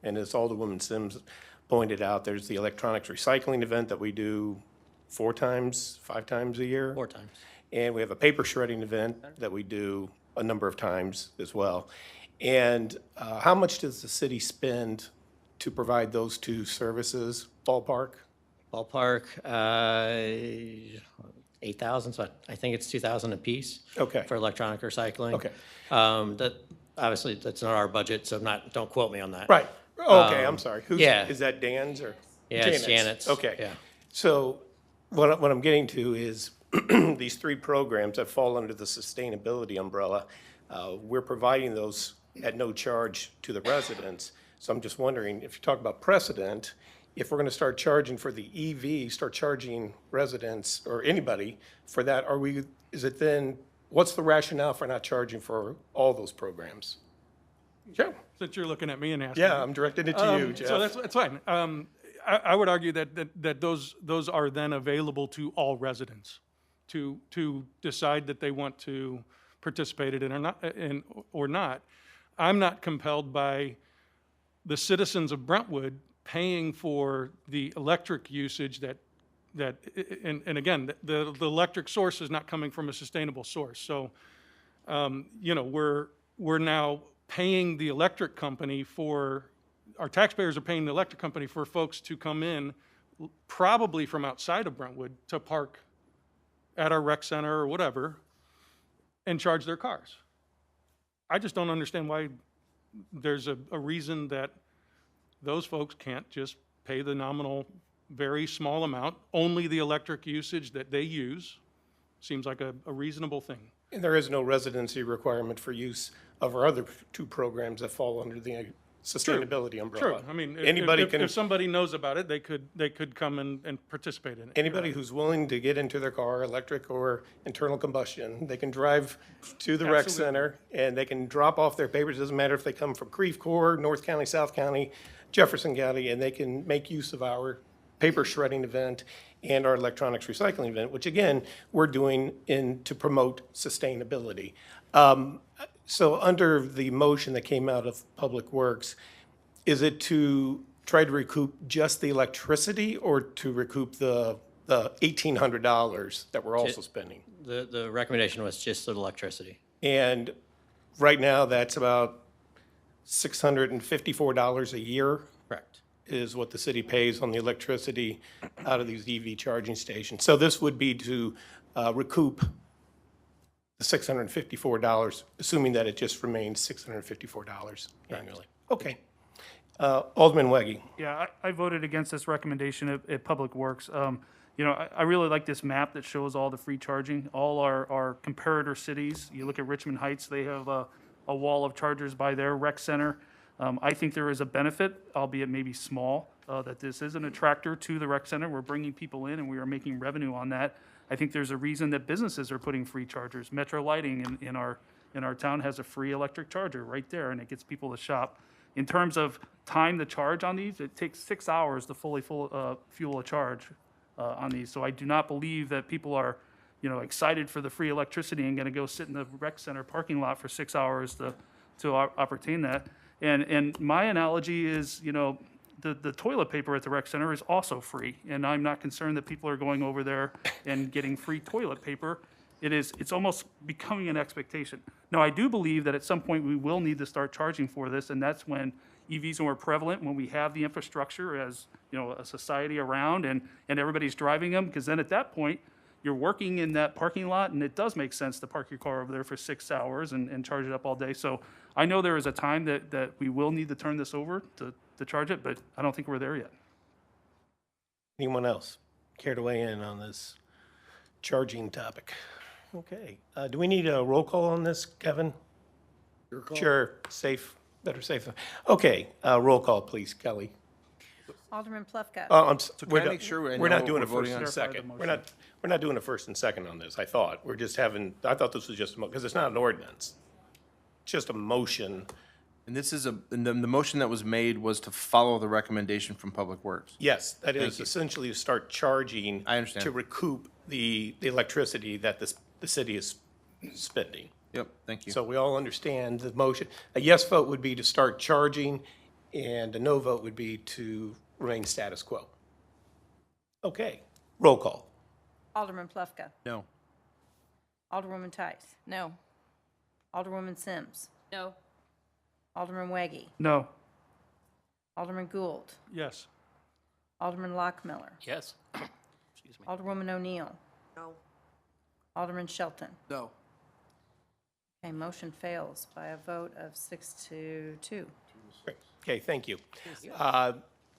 And as Alderwoman Sims pointed out, there's the electronics recycling event that we do 4 times, 5 times a year. 4 times. And we have a paper shredding event that we do a number of times as well. And how much does the city spend to provide those 2 services, ballpark? Ballpark, 8,000, so I think it's 2,000 apiece. Okay. For electronic recycling. Okay. That, obviously, that's not our budget, so don't quote me on that. Right. Okay, I'm sorry. Yeah. Is that Dan's or? Yeah, it's Janet's. Okay. Yeah. So what I'm getting to is these 3 programs that fall under the sustainability umbrella, we're providing those at no charge to the residents. So I'm just wondering, if you talk about precedent, if we're going to start charging for the EV, start charging residents or anybody for that, is it then, what's the rationale for not charging for all those programs? Sure. Since you're looking at me and asking. Yeah, I'm directing it to you, Jeff. So that's fine. I would argue that those are then available to all residents to decide that they want to participate in it or not. I'm not compelled by the citizens of Brentwood paying for the electric usage and again, the electric source is not coming from a sustainable source. So, we're now paying the electric company our taxpayers are paying the electric company for folks to come in, probably from outside of Brentwood, to park at our rec center or whatever, and charge their cars. I just don't understand why there's a reason that those folks can't just pay the nominal, very small amount, only the electric usage that they use. Seems like a reasonable thing. And there is no residency requirement for use of our other two programs that fall under the sustainability umbrella. Sure, I mean, Anybody if somebody knows about it, they could come and participate in it. Anybody who's willing to get into their car, electric or internal combustion, they can drive to the rec center and they can drop off their papers. It doesn't matter if they come from Creve Coeur, North County, South County, Jefferson County, and they can make use of our paper shredding event and our electronics recycling event, which again, we're doing to promote sustainability. So under the motion that came out of Public Works, is it to try to recoup just the electricity or to recoup the $1,800 that we're also spending? The recommendation was just the electricity. And right now, that's about $654 a year? Correct. Is what the city pays on the electricity out of these EV charging stations. So this would be to recoup the $654, assuming that it just remains $654 annually. Okay. Alderman Weggie. Yeah, I voted against this recommendation at Public Works. I really like this map that shows all the free charging. All our comparator cities, you look at Richmond Heights, they have a wall of chargers by their rec center. I think there is a benefit, albeit maybe small, that this is an attractor to the rec center. We're bringing people in and we are making revenue on that. I think there's a reason that businesses are putting free chargers. Metro Lighting in our town has a free electric charger right there, and it gets people to shop. In terms of time to charge on these, it takes 6 hours to fully fuel a charge on these. So I do not believe that people are, excited for the free electricity and going to go sit in the rec center parking lot for 6 hours to obtain that. And my analogy is, the toilet paper at the rec center is also free, and I'm not concerned that people are going over there and getting free toilet paper. It's almost becoming an expectation. Now, I do believe that at some point we will need to start charging for this, and that's when EVs are more prevalent, when we have the infrastructure as, a society around and everybody's driving them, because then at that point, you're working in that parking lot, and it does make sense to park your car over there for 6 hours and charge it up all day. So I know there is a time that we will need to turn this over to charge it, but I don't think we're there yet. Anyone else care to weigh in on this charging topic? Okay. Do we need a roll call on this, Kevin? Your call. Sure. Better safe. Okay. Roll call, please, Kelly. Alderman Plufka. We're make sure I we're know not what doing we're a first voting and on? a second. We're not doing a first and second on this, I thought. I thought this was just, because it's not an ordinance. It's just a motion. And this is and the motion that was made was to follow the recommendation from Public Works. Yes, that Thank is you. essentially to start charging. I understand. To recoup the electricity that the city is spending. Yep, thank you. So we all understand the motion. A yes vote would be to start charging, and a no vote would be to remain status quo. Okay, roll call. Alderman Plufka. No. Alderwoman Tice. No. Alderwoman Sims. No. Alderman Weggie. No. Alderman Gould. Yes. Alderman Lockmiller. Yes. Excuse me. Alderwoman O'Neill. No. Alderman Shelton. No. Okay, motion fails by a vote of 6-2. Great. Okay, thank you.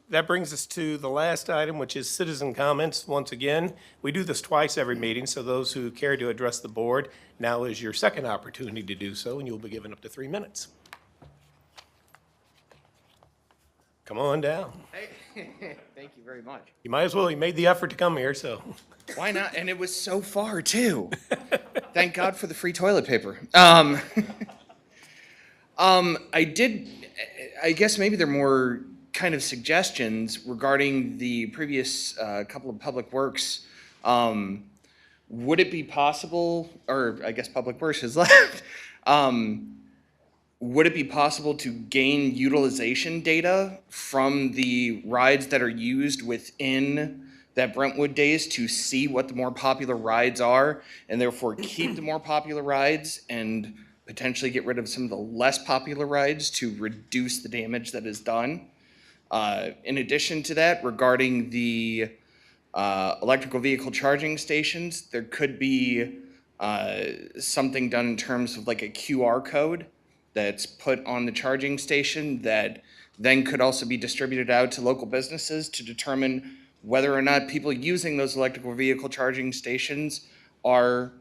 That brings us to the last item, which is citizen comments. Once again, we do this twice every meeting, so those who care to address the board, now is your second opportunity to do so, and you'll be given up to 3 minutes. Come on down. Thank you very much. You might as well, you made the effort to come here, so. Why not? And it was so far too. Thank God for the free toilet paper. I guess maybe there are more kind of suggestions regarding the previous couple of public works. Would it be possible, or I guess Public Works has left, would it be possible to gain utilization data from the rides that are used within that Brentwood days to see what the more popular rides are, and therefore keep the more popular rides and potentially get rid of some of the less popular rides to reduce the damage that is done? In addition to that, regarding the electrical vehicle charging stations, there could be something done in terms of like a QR code that's put on the charging station that then could also be distributed out to local businesses to determine whether or not people using those electrical vehicle charging stations are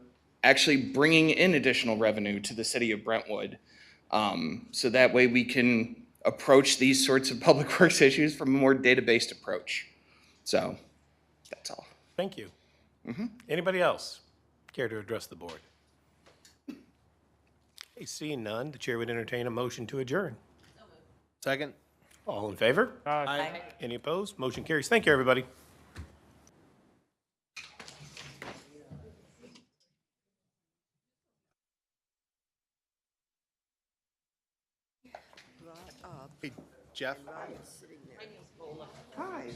actually bringing in additional revenue to the city of Brentwood. So that way we can approach these sorts of public works issues from a more data-based approach. So that's all. Thank you. Anybody else care to address the board? Okay, seeing none, the chair would entertain a motion to adjourn. Second? All in favor? Aye. Any opposed? Motion carries. Thank you, everybody. Hey, Jeff? Hi.